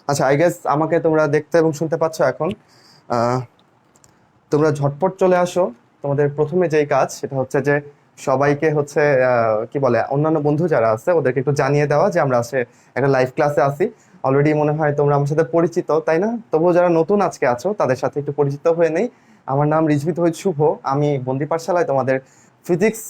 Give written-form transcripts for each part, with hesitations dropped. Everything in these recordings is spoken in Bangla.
আচ্ছা, আই গেস আমাকে তোমরা দেখতে এবং শুনতে পাচ্ছ এখন। আহ, তোমরা ঝটপট চলে আসো। তোমাদের প্রথমে যেই কাজ সেটা হচ্ছে যে সবাইকে হচ্ছে কি বলে, অন্যান্য বন্ধু যারা আছে ওদেরকে একটু জানিয়ে দেওয়া যে আমরা আসে একটা লাইভ ক্লাসে আছি। অলরেডি মনে হয় তোমরা আমার সাথে পরিচিত, তাই না? তবুও যারা নতুন আজকে আছো তাদের সাথে একটু পরিচিত হয়ে নেই। আমার নাম রিজভী তৌহিদ শুভ। আমি বন্দি পাঠশালায় তোমাদের ফিজিক্স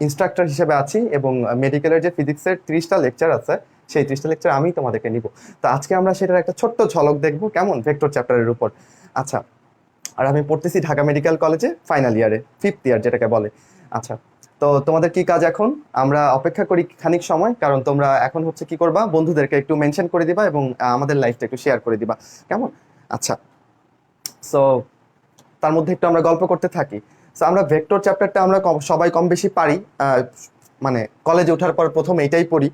ইনস্ট্রাক্টর হিসেবে আছি, এবং মেডিকেলের যে ফিজিক্সের 30টা লেকচার আছে সেই 30টা লেকচার আমি তোমাদেরকে নিব। তো আজকে আমরা সেটার একটা ছোট্ট ঝলক দেখবো, কেমন, ভেক্টর চ্যাপ্টারের উপর। আচ্ছা, আর আমি পড়তেছি ঢাকা মেডিকেল কলেজে ফাইনাল ইয়ারে, 5th ইয়ার যেটাকে বলে। আচ্ছা, তো তোমাদের কি কাজ এখন? আমরা অপেক্ষা করি খানিক সময়, কারণ তোমরা এখন হচ্ছে কি করবা, বন্ধুদেরকে একটু মেনশন করে দিবা এবং আমাদের লাইফটা একটু শেয়ার করে দিবা, কেমন? আচ্ছা, সো তার মধ্যে একটু আমরা গল্প করতে থাকি। সো আমরা ভেক্টর চ্যাপ্টারটা আমরা সবাই কম বেশি পারি। মানে কলেজে ওঠার পর প্রথম এইটাই পড়ি।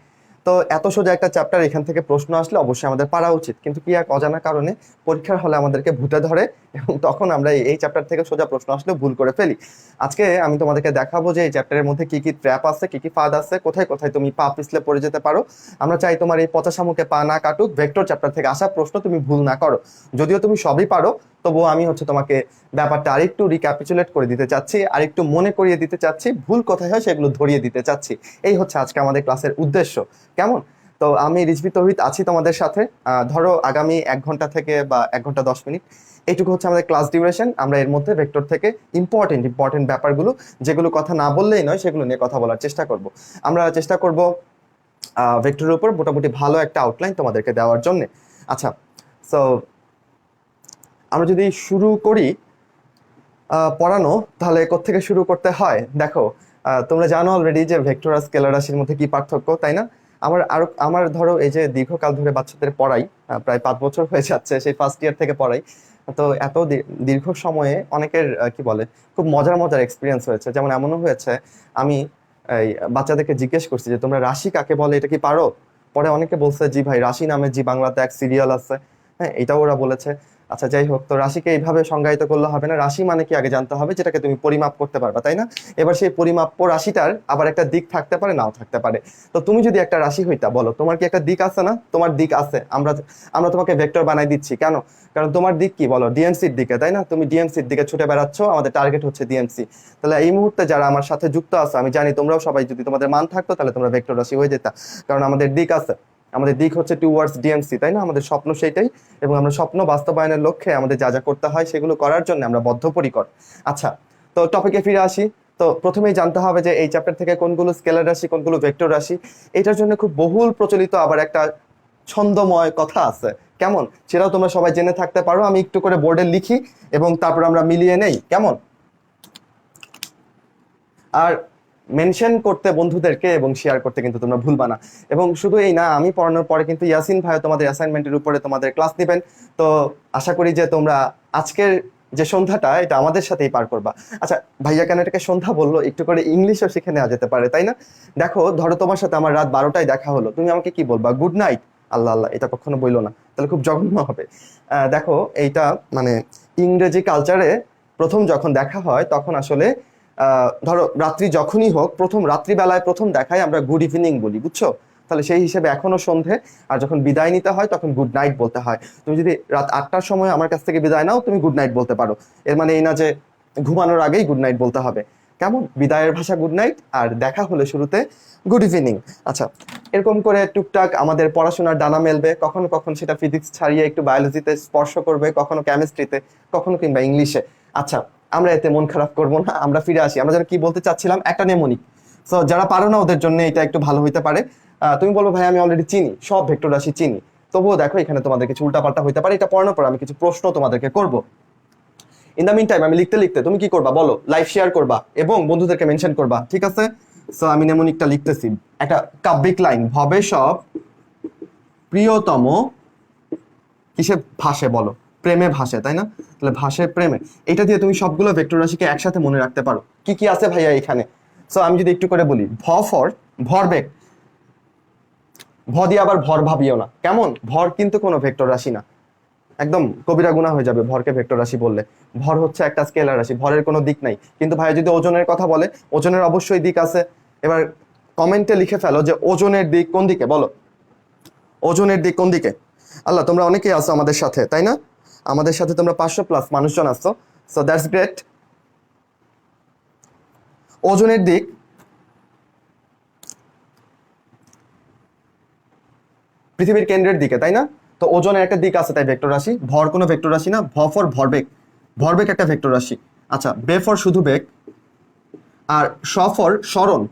তো এত সোজা একটা চ্যাপ্টার, এখান থেকে প্রশ্ন আসলে অবশ্যই আমাদের পারা উচিত, কিন্তু কি এক অজানা কারণে পরীক্ষার হলে আমাদেরকে ভূতে ধরে, এবং তখন আমরা এই চ্যাপ্টার থেকে সোজা প্রশ্ন আসলে ভুল করে ফেলি। আজকে আমি তোমাদেরকে দেখাবো যে এই চ্যাপ্টারের মধ্যে কি কি ট্র্যাপ আছে, কি কি ফাঁদ আছে, কোথায় কোথায় তুমি পা পিছলে পড়ে যেতে পারো। আমরা চাই তোমার এই পচা শামুকে পা না কাটুক, ভেক্টর চ্যাপ্টার থেকে আসা প্রশ্ন তুমি ভুল না করো। যদিও তুমি সবই পারো, তবুও আমি হচ্ছে তোমাকে ব্যাপারটা আরেকটু রিক্যাপিচুলেট করে দিতে চাচ্ছি, আরেকটু মনে করিয়ে দিতে চাচ্ছি, ভুল কোথায় হয় সেগুলো ধরিয়ে দিতে চাচ্ছি। এই হচ্ছে আজকে আমাদের ক্লাসের উদ্দেশ্য, কেমন? তো আমি রিজভী তৌহিদ আছি তোমাদের সাথে। ধরো আগামী 1 ঘন্টা থেকে বা 1 ঘন্টা 10 মিনিট এইটুকু হচ্ছে আমাদের ক্লাস ডিউরেশন। আমরা এর মধ্যে ভেক্টর থেকে ইম্পর্টেন্ট ব্যাপারগুলো, যেগুলো কথা না বললেই নয়, সেগুলো নিয়ে কথা বলার চেষ্টা করব। আমরা চেষ্টা করব ভেক্টরের উপর মোটামুটি ভালো একটা আউটলাইন তোমাদেরকে দেওয়ার জন্য। আচ্ছা, সো আমরা যদি শুরু করি পড়ানো, তাহলে কোত্থেকে শুরু করতে হয় দেখো। তোমরা জানো অলরেডি যে ভেক্টর আর স্কেলার রাশির মধ্যে কি পার্থক্য, তাই না? আমার ধরো এই যে দীর্ঘকাল ধরে বাচ্চাদের পড়াই, প্রায় 5 বছর হয়ে যাচ্ছে, সেই ফার্স্ট ইয়ার থেকে পড়াই। তো এত দীর্ঘ সময়ে অনেকের কি বলে, খুব মজার মজার এক্সপিরিয়েন্স হয়েছে। যেমন এমনও হয়েছে, আমি এই বাচ্চাদেরকে জিজ্ঞেস করছি যে তোমরা রাশি কাকে বলে, এটা কি পারো? পরে অনেকে বলছে জি ভাই, রাশি নামে জি বাংলাতে এক সিরিয়াল আছে। হ্যাঁ, এটাও ওরা বলেছে। আচ্ছা, যাই হোক, তো রাশিকে এইভাবে সংজ্ঞায়িত করলে হবে না। রাশি মানে কি আগে জানতে হবে, যেটাকে তুমি পরিমাপ করতে পারবা, তাই না? এবার সেই পরিমাপ্য রাশিটার আবার একটা দিক থাকতে পারে, নাও থাকতে পারে। তো তুমি যদি একটা রাশি হইতা, বলো তোমার কি একটা দিক আছে না? তোমার দিক আছে। আমরা আমরা তোমাকে ভেক্টর বানাই দিচ্ছি কেন? কারণ তোমার দিক কি বলো, ডিএমসির দিকে, তাই না? তুমি ডিএমসির দিকে ছুটে বেড়াচ্ছ, আমাদের টার্গেট হচ্ছে ডিএমসি। তাহলে এই মুহূর্তে যারা আমার সাথে যুক্ত আছে, আমি জানি তোমরাও সবাই, যদি তোমাদের মান থাকতো তাহলে তোমরা ভেক্টর রাশি হয়ে যেতা। কারণ আমাদের দিক আছে, আমাদের দিক হচ্ছে টুয়ার্ডস ডিএমসি, তাই না? আমাদের স্বপ্ন সেইটাই, এবং আমরা স্বপ্ন বাস্তবায়নের লক্ষ্যে আমাদের যা যা করতে হয় সেগুলো করার জন্য আমরা বদ্ধপরিকর। আচ্ছা, তো টপিকে ফিরে আসি। তো প্রথমেই জানতে হবে যে এই চ্যাপ্টার থেকে কোনগুলো স্কেলার রাশি, কোনগুলো ভেক্টর রাশি। এটার জন্য খুব বহুল প্রচলিত আবার একটা ছন্দময় কথা আছে, কেমন? সেটাও তোমরা সবাই জেনে থাকতে পারো। আমি একটু করে বোর্ডে লিখি এবং তারপর আমরা মিলিয়ে নেই, কেমন? আর মেনশন করতে বন্ধুদেরকে এবং শেয়ার করতে কিন্তু তোমরা ভুলবা না। এবং শুধু এই না, আমি পড়ানোর পরে কিন্তু ইয়াসিন ভাই তোমাদের অ্যাসাইনমেন্টের উপরে তোমাদের ক্লাস নেবেন। তো আশা করি যে তোমরা আজকের যে সন্ধ্যাটা এটা আমাদের সাথেই পার করবা। আচ্ছা, ভাইয়া কেন এটাকে সন্ধ্যা বললো, একটু করে ইংলিশও শিখে নেওয়া যেতে পারে, তাই না? দেখো, ধরো তোমার সাথে আমার রাত 12টায় দেখা হলো, তুমি আমাকে কি বলবা? Good night. আল্লাহ আল্লাহ, এটা কখনো বইলো না, তাহলে খুব জঘন্য হবে। দেখো, এইটা মানে ইংরেজি কালচারে প্রথম যখন দেখা হয় তখন আসলে ধরো রাত্রি যখনই হোক, প্রথম রাত্রিবেলায় প্রথম দেখায় আমরা গুড ইভিনিং বলি, বুঝছো? তাহলে সেই হিসেবে এখনো সন্ধে। আর যখন বিদায় নিতে হয় তখন গুড নাইট বলতে হয়। তুমি যদি রাত 8টার সময় আমার কাছ থেকে বিদায় নাও, তুমি গুড নাইট বলতে পারো। এর মানে এই না যে ঘুমানোর আগেই গুড নাইট বলতে হবে, কেমন? বিদায়ের ভাষা গুড নাইট, আর দেখা হলে শুরুতে গুড ইভিনিং। আচ্ছা, এরকম করে টুকটাক আমাদের পড়াশোনার ডানা মেলবে, কখনো কখনো সেটা ফিজিক্স ছাড়িয়ে একটু বায়োলজিতে স্পর্শ করবে, কখনো কেমিস্ট্রিতে, কখনো কিংবা ইংলিশে। আচ্ছা, আমরা এতে মন খারাপ করবো না, আমরা ফিরে আসি। আমরা যেন কি বলতে চাচ্ছিলাম, একটা নেমোনিক। সো যারা পারো না ওদের জন্য এটা একটু ভালো হইতে পারে। তুমি বলবো ভাই আমি অলরেডি চিনি, সব ভেক্টর রাশি চিনি। তবুও দেখো, এখানে তোমাদের কিছু উল্টাপাল্টা হইতে পারে। এটা পড়ানোর পর আমি কিছু প্রশ্ন তোমাদেরকে করব। ইন দ্য মিন টাইম আমি লিখতে লিখতে তুমি কি করবা বলো? লাইভ শেয়ার করবা এবং বন্ধুদেরকে মেনশন করবা, ঠিক আছে? সো আমি নেমোনিকটা লিখতেছি। একটা কাব্যিক লাইন, ভবে সব প্রিয়তম কিসে ভাসে বলো? প্রেমে ভাসে, তাই না? তাহলে ভাসে প্রেমে, এটা দিয়ে তুমি সবগুলো ভেক্টর রাশিকে একসাথে মনে রাখতে পারো। কি কি আছে ভাইয়া এখানে? সো আমি যদি একটু করে বলি, ফর ভরবেগ। দিয়ে আবার ভর ভাবিও না, কেমন? ভর কিন্তু কোনো ভেক্টর রাশি না, একদম কবিরা গুনাহ হয়ে যাবে ভরকে ভেক্টর রাশি বললে। ভর হচ্ছে একটা স্কেলার রাশি, ভরের কোনো দিক নাই। কিন্তু ভাইয়া যদি ওজনের কথা বলে, ওজনের অবশ্যই দিক আছে। এবার কমেন্টে লিখে ফেলো যে ওজনের দিক কোন দিকে, বলো ওজনের দিক কোন দিকে। আল্লাহ, তোমরা অনেকেই আছো আমাদের সাথে, তাই না? আমাদের সাথে তোমরা 500+ মানুষজন আছো, সো দ্যাটস গ্রেট। ওজনের দিক, পৃথিবীর কেন্দ্রের দিকে, তাই না? তো ওজনের একটা দিক আছে, তাই ভেক্টর রাশি। ভর কোনো ভেক্টর রাশি না, ভ ফর ভরবেগ, ভরবেগ একটা ভেক্টর রাশি। আচ্ছা, বে ফর শুধু বেগ, আর স ফর সরণ।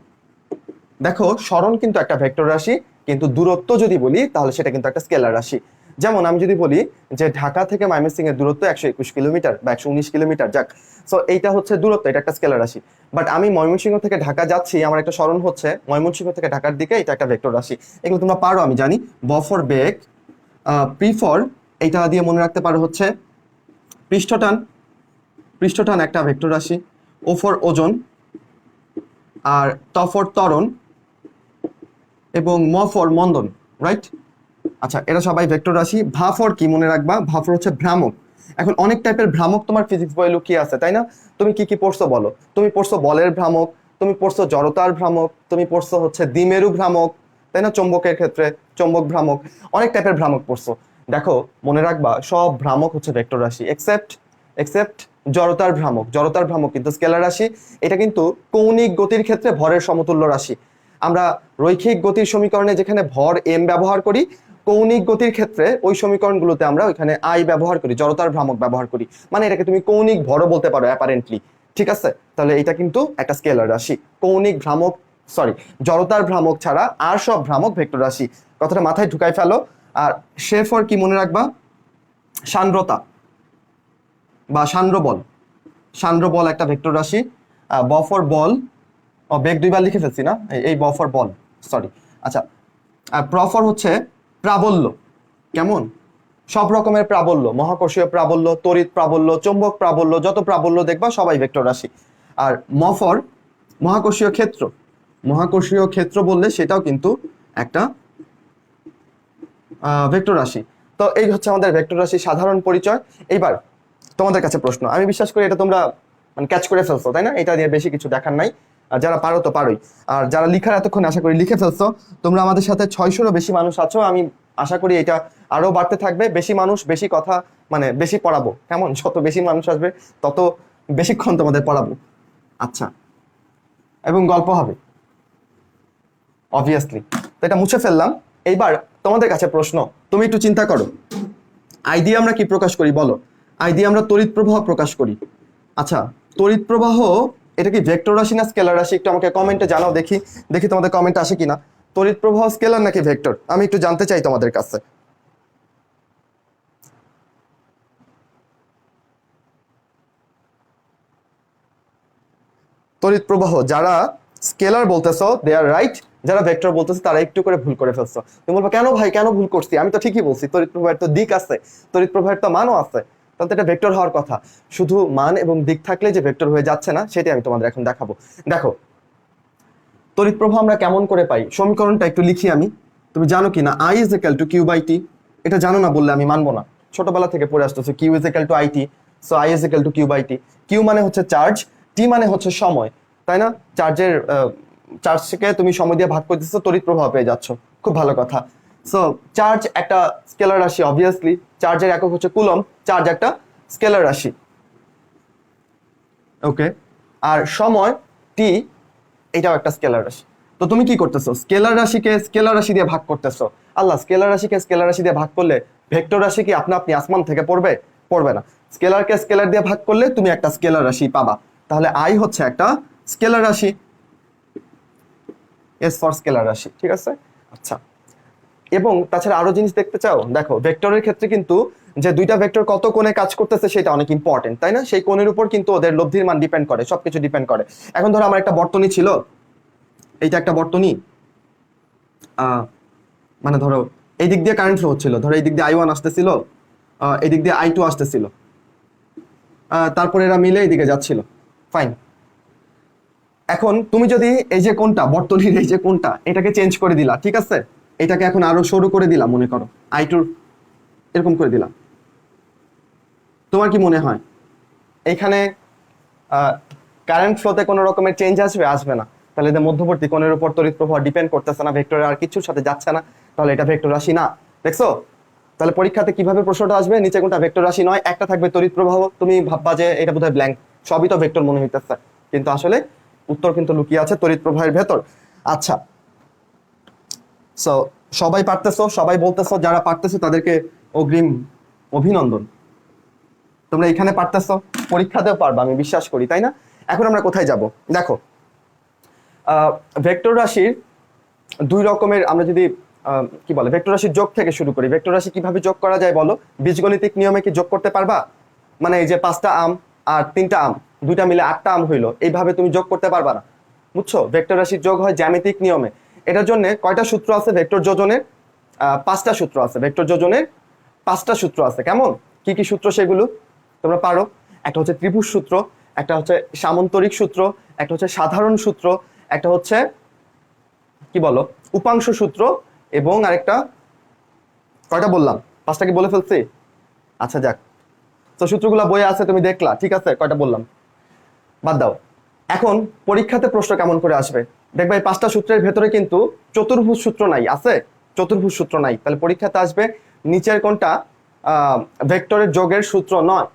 দেখো, সরণ কিন্তু একটা ভেক্টর রাশি, কিন্তু দূরত্ব যদি বলি তাহলে সেটা কিন্তু একটা স্কেলার রাশি। যেমন আমি যদি বলি যে ঢাকা থেকে ময়মনসিং এর দূরত্ব 121 কিলোমিটার বা 119 কিলোমিটার, যাক, সো এইটা হচ্ছে দূরত্ব, এটা একটা স্কেলার রাশি। বাট আমি ময়মনসিংহ থেকে ঢাকা যাচ্ছি, আমার একটা সরণ হচ্ছে ময়মনসিংহ থেকে ঢাকার দিকে, এটা একটা ভেক্টর রাশি। এগুলো তোমরা পারো, আমি জানি। ব ফর বেগ, পি ফর, এইটা দিয়ে মনে রাখতে পারো হচ্ছে পৃষ্ঠটান, পৃষ্ঠটান একটা ভেক্টর রাশি। ও ফর ওজন, আর ত ফর ত্বরণ, এবং ম ফর মন্দন, রাইট? আচ্ছা, এরা সবাই ভেক্টর রাশি। ভা ফর কি মনে রাখবা? ভা ফর হচ্ছে ভ্রামক। এখন অনেক টাইপের ভ্রামক তোমার ফিজিক্স বইয়ে লুকিয়ে আছে, তাই না? তুমি কি কি পড়ছো বলো? তুমি পড়ছো বলের ভ্রামক, তুমি পড়ছো জড়তার ভ্রামক, তুমি পড়ছো হচ্ছে দ্বিমেরু ভ্রামক, তাই না? চৌম্বকের ক্ষেত্রে চৌম্বক ভ্রামক, অনেক টাইপের ভ্রামক পড়ছো। দেখো, মনে রাখবা সব ভ্রামক হচ্ছে ভেক্টর রাশি, এক্সেপ্ট জড়তার ভ্রামক। জড়তার ভ্রামক কিন্তু স্কেলার রাশি। এটা কিন্তু কৌণিক গতির ক্ষেত্রে ভরের সমতুল্য রাশি। আমরা রৈখিক গতির সমীকরণে যেখানে ভর এম ব্যবহার করি, কৌণিক গতির ক্ষেত্রে ওই সমীকরণগুলোতে আমরা ওইখানে আই ব্যবহার করি, জড়তার ভ্রামক ব্যবহার করি। মানে এটাকে তুমি কৌণিক ভরও বলতে পারো অ্যাপারেন্টলি, ঠিক আছে? তাহলে এটা কিন্তু একটা স্কেলার রাশি। কৌণিক ভ্রামক, সরি, জড়তার ভ্রামক ছাড়া আর সব ভ্রামক ভেক্টর রাশি। কথাটা মাথায় ঢুকাই ফেলো। আর সে ফর কি মনে রাখবা? সান্দ্রতা বা সান্দ্রবল। সান্দ্রবল একটা ভেক্টর রাশি। ব ফর বল, বেগ দুইবার লিখে ফেলছি না, এই ব ফর বল, সরি। আচ্ছা, আর প্র ফর হচ্ছে প্রাবল্য। কেমন? সব রকমের প্রাবল্য, মহাকর্ষীয় প্রাবল্য, তড়িৎ প্রাবল্য, চৌম্বক প্রাবল্য, যত প্রাবল্য দেখবা সবাই ভেক্টর রাশি। আর ম ফর মহাকর্ষীয় ক্ষেত্র। মহাকর্ষীয় ক্ষেত্র বললে সেটাও কিন্তু একটা ভেক্টর রাশি। তো এই হচ্ছে আমাদের ভেক্টর রাশি সাধারণ পরিচয়। এইবার তোমাদের কাছে প্রশ্ন, আমি বিশ্বাস করি এটা তোমরা মানে ক্যাচ করে ফেলছো, তাই না? এটা নিয়ে বেশি কিছু দেখার নাই। আর যারা পারো তো পারোই, আর যারা লিখার এতক্ষণ আশা করি লিখে ফেলছো। তোমরা আমাদের সাথে 600-রও বেশি মানুষ আছো, আমি আশা করি এটা আরো বাড়তে থাকবে। বেশি মানুষ, বেশি কথা, মানে বেশি পড়াবো, কেমন? যত বেশি মানুষ আসবে তত বেশিক্ষণ তোমাদের পড়াবো। আচ্ছা, এবং গল্প হবে অবভিয়াসলি। তো এটা মুছে ফেললাম। এইবার তোমাদের কাছে প্রশ্ন, তুমি একটু চিন্তা করো, আই দিয়ে আমরা কি প্রকাশ করি বলো? আই দিয়ে আমরা তড়িৎ প্রবাহ প্রকাশ করি। আচ্ছা, তড়িৎ প্রবাহ এটা কি ভেক্টর রাশি না স্কেলার রাশি? একটু আমাকে কমেন্টে জানাও, দেখি দেখি তোমাদের কমেন্ট আসে কিনা। তড়িৎ প্রবাহ স্কেলার নাকি ভেক্টর? আমি একটু জানতে চাই তোমাদের কাছে। তড়িৎ প্রবাহ যারা স্কেলার বলতেছো দে আর রাইট, যারা ভেক্টর বলতেছো তারা একটু করে ভুল করে ফেলছো। তুমি বলবো কেন ভাই, কেন ভুল করছি? আমি তো ঠিকই বলছি, তড়িৎ প্রবাহের তো দিক আছে, তড়িৎ প্রবাহের তো মানও আছে, তাহলে এটা ভেক্টর হওয়ার কথা। শুধু মান এবং দিক থাকলে যে ভেক্টর হয়ে যাচ্ছে না, সেটাই আমি তোমাদের এখন দেখাবো। দেখো, তড়িৎ প্রবাহ আমরা কেমন করে পাই? সমীকরণটা একটু লিখি আমি। তুমি জানো কি না I is equal to Q by T? এটা জানো না বললে আমি মানবো না, ছোটবেলা থেকে পড়ে আসতেছে Q is equal to I T. So I is equal to Q by T. Q মানে হচ্ছে চার্জ, টি মানে হচ্ছে সময়, তাই না? চার্জকে তুমি সময় দিয়ে ভাগ করতেছো, তড়িৎ প্রবাহ পেয়ে যাচ্ছ, খুব ভালো কথা। সো চার্জ একটা স্কেলার রাশি, অবভিয়াসলি চার্জের একক হচ্ছে কুলম, চার্জ একটা স্কেলার রাশি, ওকে। আর সময় টি, এটাও একটা স্কেলার রাশি। তো তুমি কি করতেছো? স্কেলার রাশিকে স্কেলার রাশি দিয়ে ভাগ করতেছো। আল্লাহ, স্কেলার রাশিকে স্কেলার রাশি দিয়ে ভাগ করলে ভেক্টর রাশি কি আপনা আপনি আসমান থেকে পড়বে? পড়বে না। স্কেলারকে স্কেলার দিয়ে ভাগ করলে তুমি একটা স্কেলার রাশি পাবা। তাহলে আই হচ্ছে একটা স্কেলার রাশি, এস ফর স্কেলার রাশি, ঠিক আছে? আচ্ছা, এবং তাছাড়া আরো জিনিস দেখতে চাও? দেখো, ভেক্টরের ক্ষেত্রে কিন্তু যে দুইটা ভেক্টর কত কোণে কাজ করতেছে সেটা অনেক ইম্পর্টেন্ট, তাই না? সেই কোণের উপর কিন্তু ওদের লব্ধির মান ডিপেন্ড করে, সবকিছু ডিপেন্ড করে। এখন ধরো আমার একটা বর্তনী ছিল, এইটা একটা বর্তনী, মানে ধরো এই দিক দিয়ে কারেন্ট ফ্লো হচ্ছিল, ধরো এই দিক দিয়ে I1 আসতেছিল, এই দিক দিয়ে I2 আসতেছিল, তারপরে এরা মিলে এইদিকে যাচ্ছিল, ফাইন। এখন তুমি যদি এই যে কোনটা বর্তনীর এই যে কোনটা, এটাকে চেঞ্জ করে দিলা, ঠিক আছে? এটাকে এখন আরো সরু করে দিলাম, মনে করো I2 এরকম করে দিলাম, তোমার কি মনে হয় এইখানে কারেন্ট ফ্লোতে কোনো রকমের চেঞ্জ আসবে? আসবে না। তাহলে এটা মধ্যবর্তী কোণের উপর তড়িৎ প্রবাহ ডিপেন্ড করতেছে না, ভেক্টরের আর কিছুর সাথে যাচ্ছে না, তাহলে এটা ভেক্টর রাশি না। দেখছো? তাহলে পরীক্ষাতে কিভাবে প্রশ্নটা আসবে, নিচে কোনটা ভেক্টর রাশি নয়, একটা থাকবে তড়িৎ প্রবাহ, তুমি ভাববা যে এটা বোধহয় ব্ল্যাঙ্ক, সবই তো ভেক্টর মনে হইতেছে, কিন্তু আসলে উত্তর কিন্তু লুকিয়ে আছে তড়িৎ প্রবাহের ভেতর। আচ্ছা, সো সবাই পারতেছো, সবাই বলতেছো, যারা পারতেছো তাদেরকে অগ্রিম অভিনন্দন। তোমরা এখানে পারতেছো, পরীক্ষাতেও পারবা আমি বিশ্বাস করি, তাই না? এখন আমরা কোথায় যাব? দেখো, ভেক্টর রাশির দুই রকমের, আমরা যদি কি বলে ভেক্টর রাশির যোগ থেকে শুরু করি। ভেক্টর রাশি কিভাবে যোগ করা যায় বলো? বীজগণিতিক নিয়মে কি যোগ করতে পারবা? মানে এই যে 5টা আম আর 3টা আম, দুইটা মিলে 8টা আম হইলো, এইভাবে তুমি যোগ করতে পারবা না, বুঝছো? ভেক্টর রাশির যোগ হয় জ্যামিতিক নিয়মে। এটার জন্য কয়টা সূত্র আছে ভেক্টর যোজনের? 5টা সূত্র আছে ভেক্টর যোজনের, 5টা সূত্র আছে। কেমন, কি কি সূত্র সেগুলো তোমরা পারো? একটা হচ্ছে ত্রিভুজ সূত্র, একটা হচ্ছে সামান্তরিক সূত্র, একটা হচ্ছে সাধারণ সূত্র, একটা হচ্ছে কি বলো উপাংশ সূত্র, এবং আরেকটা, কয়টা বললাম? 5টা কি বলে ফেলছি? আচ্ছা যাক, তো সূত্রগুলো বইয়ে আছে, তুমি দেখলা, ঠিক আছে, কয়টা বললাম বাদ দাও। এখন পরীক্ষাতে প্রশ্ন কেমন করে আসবে দেখবে, এই 5টা সূত্রের ভেতরে কিন্তু চতুর্ভুজ সূত্র নাই, আছে চতুর্ভুজ সূত্র নাই, তাহলে পরীক্ষাতে আসবে নিচের কোনটা ভেক্টরের যোগের সূত্র নয়,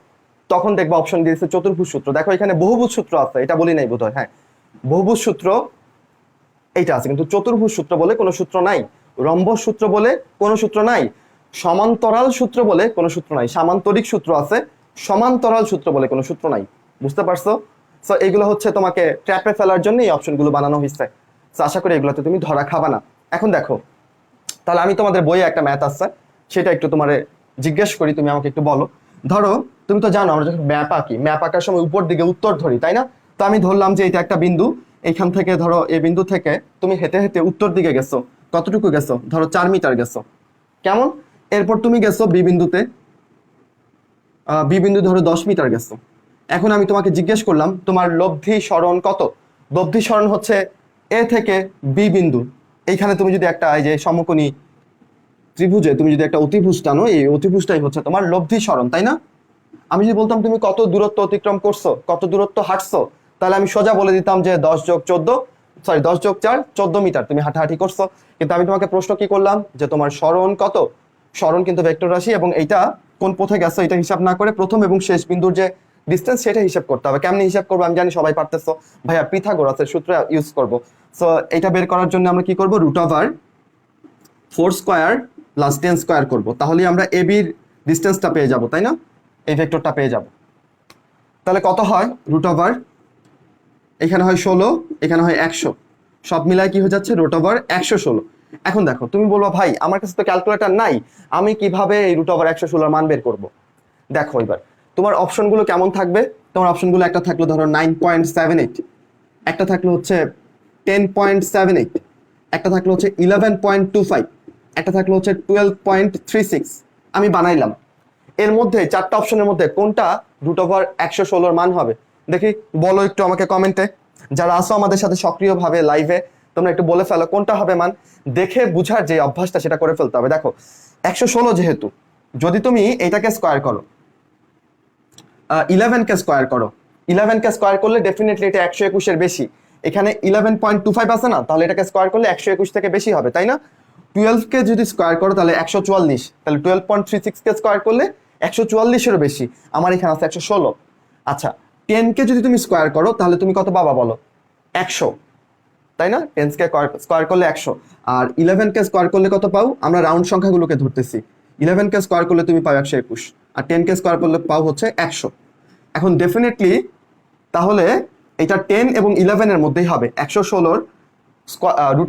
তখন দেখবা অপশন দিয়েছে চতুর্ভুজ সূত্র। দেখো এখানে বহুভুজ সূত্র আছে, এটা বলি নাই বোধহয়, হ্যাঁ বহুভুজ সূত্র এইটা আছে, কিন্তু চতুর্ভুজ সূত্র বলে কোনো সূত্র নাই, রম্বস সূত্র বলে কোনো সূত্র নাই, সমান্তরাল সূত্র বলে কোনো সূত্র নাই, সামান্তরিক সূত্র আছে, সমান্তরাল সূত্র বলে কোনো সূত্র নাই। বুঝতে পারছো? সো এইগুলো হচ্ছে তোমাকে ট্র্যাপে ফেলার জন্য এই অপশনগুলো বানানো হয়েছে। সো আশা করি এগুলোতে তুমি ধরা খাবা না। এখন দেখো, তাহলে আমি তোমাদের বইয়ে একটা ম্যাথ আছে, সেটা একটু তোমারে জিজ্ঞেস করি, তুমি আমাকে একটু বলো। ধরো তুমি তো জানো আমরা যখন ম্যাপ আঁকি, ম্যাপ আঁকার সময় উপর দিকে উত্তর ধরি, তাই না? তো আমি ধরলাম যে এটা একটা বিন্দু, এইখান থেকে ধরো এই বিন্দু থেকে তুমি হেঁটে হেঁটে উত্তর দিকে গেছো, কতটুকু গেছো? ধরো 4 মিটার গেছো, কেমন? এরপর তুমি গেছো বি বিন্দুতে, বি বিন্দু ধরো 10 মিটার গেছো। এখন আমি তোমাকে জিজ্ঞেস করলাম তোমার লব্ধি সরণ কত? লব্ধি সরণ হচ্ছে এ থেকে বি বিন্দু, এইখানে তুমি যদি একটা এই যে সমকোণী ত্রিভুজে তুমি যদি একটা অতিভুজ টানো, এই অতিভুজটাই হচ্ছে তোমার লব্ধি সরণ, তাই না? আমি যদি বলতাম তুমি কত দূরত্ব অতিক্রম করছো, কত দূরত্ব হাঁটছো, তাহলে আমি সোজা বলে দিতাম যে 10 + 14 মিটার তুমি হাঁটাহাঁটি করছো। কিন্তু আমি তোমাকে প্রশ্ন কি করলাম যে তোমার সরণ কত? সরণ কিন্তু ভেক্টর রাশি, এবং এইটা কোন পথে গেছো এটা হিসাব না করে প্রথম এবং শেষ বিন্দুর যে ডিস্টেন্স সেটা হিসাব করতে হবে। কেমনি হিসাব করবো আমি জানি সবাই পারতেছো, ভাইয়া পিথাগোরাসের সূত্র ইউজ করব। সো এটা বের করার জন্য আমরা কি করব, √4² + 10² করব, তাহলে আমরা এ বির ডিস্টেন্সটা পেয়ে যাব, তাই না? এই ভেক্টরটা পেয়ে যাব। তাহলে কত হয়? √, এখানে হয় 16, এখানে হয় 100, সব মিলায় কি হয়ে যাচ্ছে √116। এখন দেখো তুমি বলবো ভাই আমার কাছে তো ক্যালকুলেটর নাই, আমি কিভাবে এই √116 মান বের করব? দেখো এবার তোমার অপশনগুলো কেমন থাকবে। তোমার অপশনগুলো একটা থাকলো ধরো 9.78, একটা থাকলো হচ্ছে 10.78, একটা থাকলো হচ্ছে 11.25, একটা থাকলো হচ্ছে 12.36। আমি বানাইলাম, এর মধ্যে 4টা অপশনের মধ্যে কোনটা √116 মান হবে? দেখি বলো একটু আমাকে কমেন্টে, যারা আসো আমাদের সাথে সক্রিয়ভাবে লাইভে, তোমরা একটু বলে ফেলো কোনটা হবে মান। দেখে বুঝার যে অভ্যাসটা সেটা করে ফেলতে হবে। দেখো 116 যেহেতু, যদি তুমি এটাকে স্কোয়ার করো, 11কে স্কোয়ার করো, 11কে স্কোয়ার করলে ডেফিনেটলি এটা 121-এর বেশি। এখানে 11.25 আছে না, তাহলে এটাকে স্কোয়ার করলে 121 থেকে বেশি হবে, তাই না? 12কে যদি স্কোয়ার করো তাহলে 144, তাহলে 12.36কে স্কোয়ার করলে 144-এরও বেশি। আমার এখানে আছে 116। আচ্ছা 10কে যদি তুমি স্কোয়ার করো তাহলে তুমি কত পাবা বলো? 100, তাই না? 10কে স্কোয়ার করলে 100, আর 11কে স্কোয়ার করলে কত পাও? আমরা রাউন্ড সংখ্যাগুলোকে ধরতেছি। 11কে স্কোয়ার করলে তুমি পাও 121, আর 10কে স্কোয়ার করলে পাও হচ্ছে 100। এখন ডেফিনেটলি তাহলে এটা 10 এবং 11-এর মধ্যেই হবে। 116-র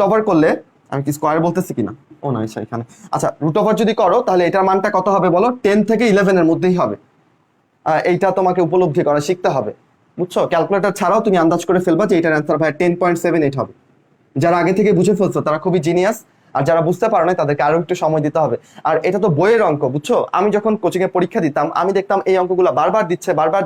√ওভার করলে, আমি কি স্কোয়ার বলতেছি কিনা, ও না আচ্ছা এখানে, আচ্ছা √ওভার যদি করো তাহলে এটার মানটা কত হবে বলো? 10 থেকে 11-এর মধ্যেই হবে। এইটা তোমাকে উপলব্ধি করা শিখতে হবে, বুঝছো? ক্যালকুলেটর ছাড়াও তুমি আন্দাজ করে ফেলবা যে এটার অ্যান্সার ভাই 10.78 হবে। যারা আগে থেকে বুঝে ফেলছো তারা খুবই জিনিয়াস, আর যারা বুঝতে পারো না তাদেরকে আরো একটু সময় দিতে হবে। আর এটা তো বইয়ের অঙ্ক, বুঝছো? আমি যখন কোচিং এ পরীক্ষা দিতাম আমি দেখতাম এই অঙ্কগুলো বারবার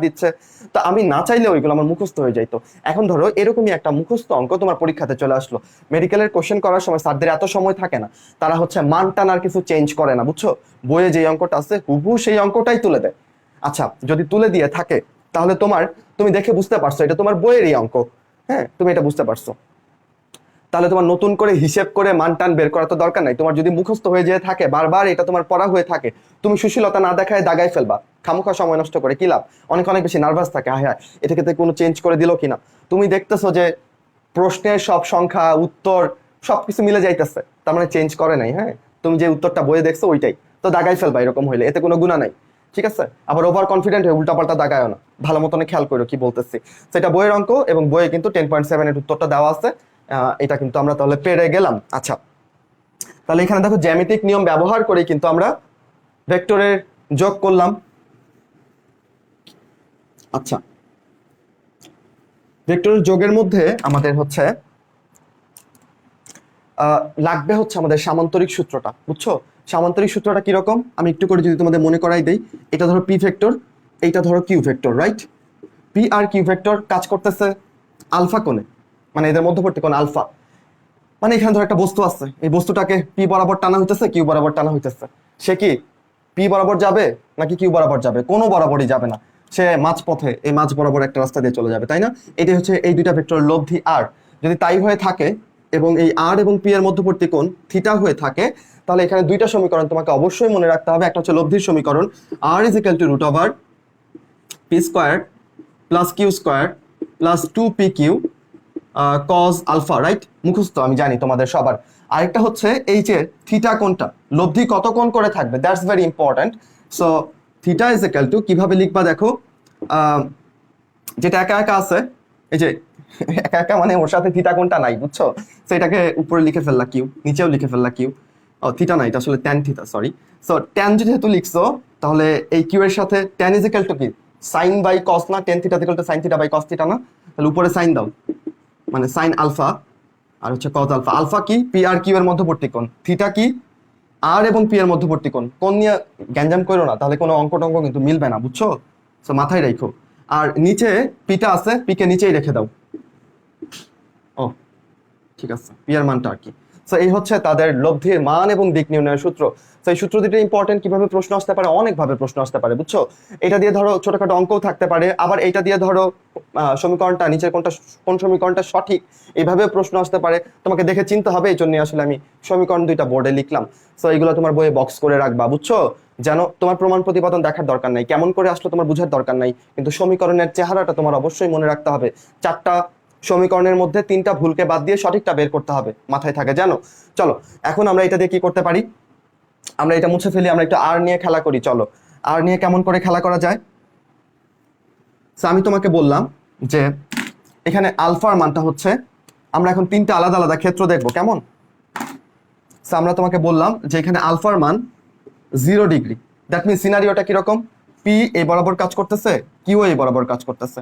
দিচ্ছে, তো আমি না চাইলে ওইগুলো আমার মুখস্থ হয়ে যাইতো। এখন ধরো এরকমই একটা মুখস্থ অঙ্ক তোমার পরীক্ষাতে চলে আসলো, মেডিকেলের কোশ্চেন করার সময় স্যারদের এত সময় থাকে না, তারা হচ্ছে মান টানার কিছু চেঞ্জ করে না, বুঝছো? বইয়ে যে অঙ্কটা আছে হুবহু সেই অঙ্কটাই তুলে দেয়। আচ্ছা যদি তুলে দিয়ে থাকে তাহলে তুমি দেখে বুঝতে পারছো এটা তোমার বইয়েরই অঙ্ক, হ্যাঁ তুমি এটা বুঝতে পারছো। তাহলে তোমার নতুন করে হিসেব করে মান টান বের করা তো দরকার নাই। তোমার যদি মুখস্থ হয়ে যেয়ে থাকে, বারবার এটা তোমার পড়া হয়ে থাকে, তুমি সুশীলতা না দেখায় দাগাই ফেলবা, খামোখা সময় নষ্ট করে কি লাভ? অনেক অনেক বেশি নার্ভাস থাকে, হ্যাঁ এটাকে কোনো চেঞ্জ করে দিল কিনা। তুমি দেখতেছো যে প্রশ্নের সব সংখ্যা উত্তর সবকিছু মিলে যাইতেছে, তার মানে চেঞ্জ করে নাই। হ্যাঁ, তুমি যে উত্তরটা বইয়ে দেখছো ওইটাই তো দাগাই ফেলবা এরকম হইলে, এতে কোনো গুণা নাই। ঠিক আছে, আবার ওভার কনফিডেন্ট হয়ে উল্টাপাল্টা দাগায়ও না, ভালো মতন খেয়াল করো কি বলতেছি। সেটা বইয়ের অঙ্ক, এবং বইয়ে কিন্তু 10.7 এর উত্তরটা দেওয়া আছে। এটা কিন্তু আমরা তাহলে পেরে গেলাম। আচ্ছা, তাহলে এখানে দেখো জ্যামিতিক নিয়ম ব্যবহার করে কিন্তু আমরা ভেক্টরের যোগ করলাম। আচ্ছা, ভেক্টরের যোগের মধ্যে আমাদের হচ্ছে লাগবে হচ্ছে আমাদের সামান্তরিক সূত্রটা, বুঝছো? সামান্তরিক সূত্রটা কিরকম আমি একটু করে যদি তোমাদের মনে করাই দেই। এটা ধরো পি ভেক্টর, এইটা ধরো কিউ ভেক্টর, রাইট? পি আর কিউ ভেক্টর কাজ করতেছে আলফা কোণে, মানে এদের মধ্যবর্তী কোণ আলফা। মানে এখানে ধরো একটা বস্তু আছে, এই বস্তুটাকে পি বরাবর টানা হইতেছে, কিউ বরাবর টানা হইতেছে। সে কি পি বরাবর যাবে নাকি কিউ বরাবর যাবে? কোনো বরাবরই যাবে না, সে মাঝ পথে, এই মাঝ বরাবর একটা রাস্তা দিয়ে চলে যাবে, তাই না? এটাই হচ্ছে এই দুইটা ভেক্টর লব্ধি আর। যদি তাই হয়ে থাকে এবং এই আর এবং পি এর মধ্যবর্তী কোণ থিটা হয়ে থাকে, তাহলে এখানে দুইটা সমীকরণ তোমাকে অবশ্যই মনে রাখতে হবে। একটা হচ্ছে লব্ধির সমীকরণ, R is equal to root over P square plus Q square plus 2pq cos alpha, right? মুখস্থ আমি জানি তোমাদের সবার। আরেকটা হচ্ছে এই যে থিটা কোণটা লব্ধি কত কোণ করে থাকবে, that's very important. So theta is equal two কিভাবে লিখবা দেখো, যেটা একা একা আছে, এই যে একা একা মানে ওর সাথে থিটা কোণটা নাই, বুঝছো? সেটাকে উপরে লিখে ফেললা কিউ, নিচেও লিখে ফেললা কিউ। ও থিটা নাই, এটা আসলে tan theta, sorry. So tan যেহেতু লিখছো, তাহলে এই কিউ এর সাথে ট্যান ইজ ইকুয়াল টু কি, সাইন বাই কস না? Tan theta equal to sine theta by cos theta না? তাহলে উপরে সাইন দাও, মানে সাইন আলফা, আর হচ্ছে কজ আলফা। আলফা কি, পি আর কিউ এর মধ্যবর্তী কোণ। থিটা কি, আর এবং পি এর মধ্যবর্তী কোণ। কোণ নিয়ে গ্যাঞ্জাম করো না, তাহলে কোনো অঙ্ক টঙ্ক কিন্তু মিলবে না, বুঝছো? সো মাথায় রাখো। আর নিচে পিটা আছে, পিকে নিচেই রেখে দাও। ও ঠিক আছে, পি এর মানটা আর কি। সো এই হচ্ছে তাদের লব্ধির মান এবং দিক নির্ণয়ের সূত্র। তো এই সূত্র দুটো ইম্পর্টেন্ট। কিভাবে প্রশ্ন আসতে পারে, অনেকভাবে প্রশ্ন আসতে পারে, বুঝছো? এটা দিয়ে ধরো ছোটখাটো অঙ্কও থাকতে পারে, আবার এইটা দিয়ে ধরো সমীকরণটা নিচের কোনটা, কোন সমীকরণটা সঠিক, এইভাবে প্রশ্ন আসতে পারে। তোমাকে দেখে চিনতে হবে, এই জন্য আসলে আমি সমীকরণ দুইটা বোর্ডে লিখলাম। সো এইগুলো তোমার বইয়ে বক্স করে রাখবা, বুঝছো? যেন তোমার প্রমাণ প্রতিপাদন দেখার দরকার নাই, কেমন করে আসলো তোমার বুঝার দরকার নাই, কিন্তু সমীকরণের চেহারাটা তোমার অবশ্যই মনে রাখতে হবে। 4টা সমীকরণের মধ্যে 3টা ভুলকে বাদ দিয়ে সঠিকটা বের করতে হবে, মাথায় থাকে জানো? চলো এখন আমরা এটা দিয়ে কি করতে পারি, আমরা এটা মুছে ফেলি, আমরা একটু আর নিয়ে খেলা করি। চলো আর নিয়ে কেমন করে খেলা করা যায়। আমি তোমাকে বললাম যে এখানে আলফার মানটা হচ্ছে, আমরা এখন 3টা আলাদা আলাদা ক্ষেত্র দেখবো, কেমন? আমরা তোমাকে বললাম যে এখানে আলফার মান 0 ডিগ্রি। দ্যাট মিন সিনারিওটা কিরকম, পি এই বরাবর কাজ করতেছে, কিউ এই বরাবর কাজ করতেছে,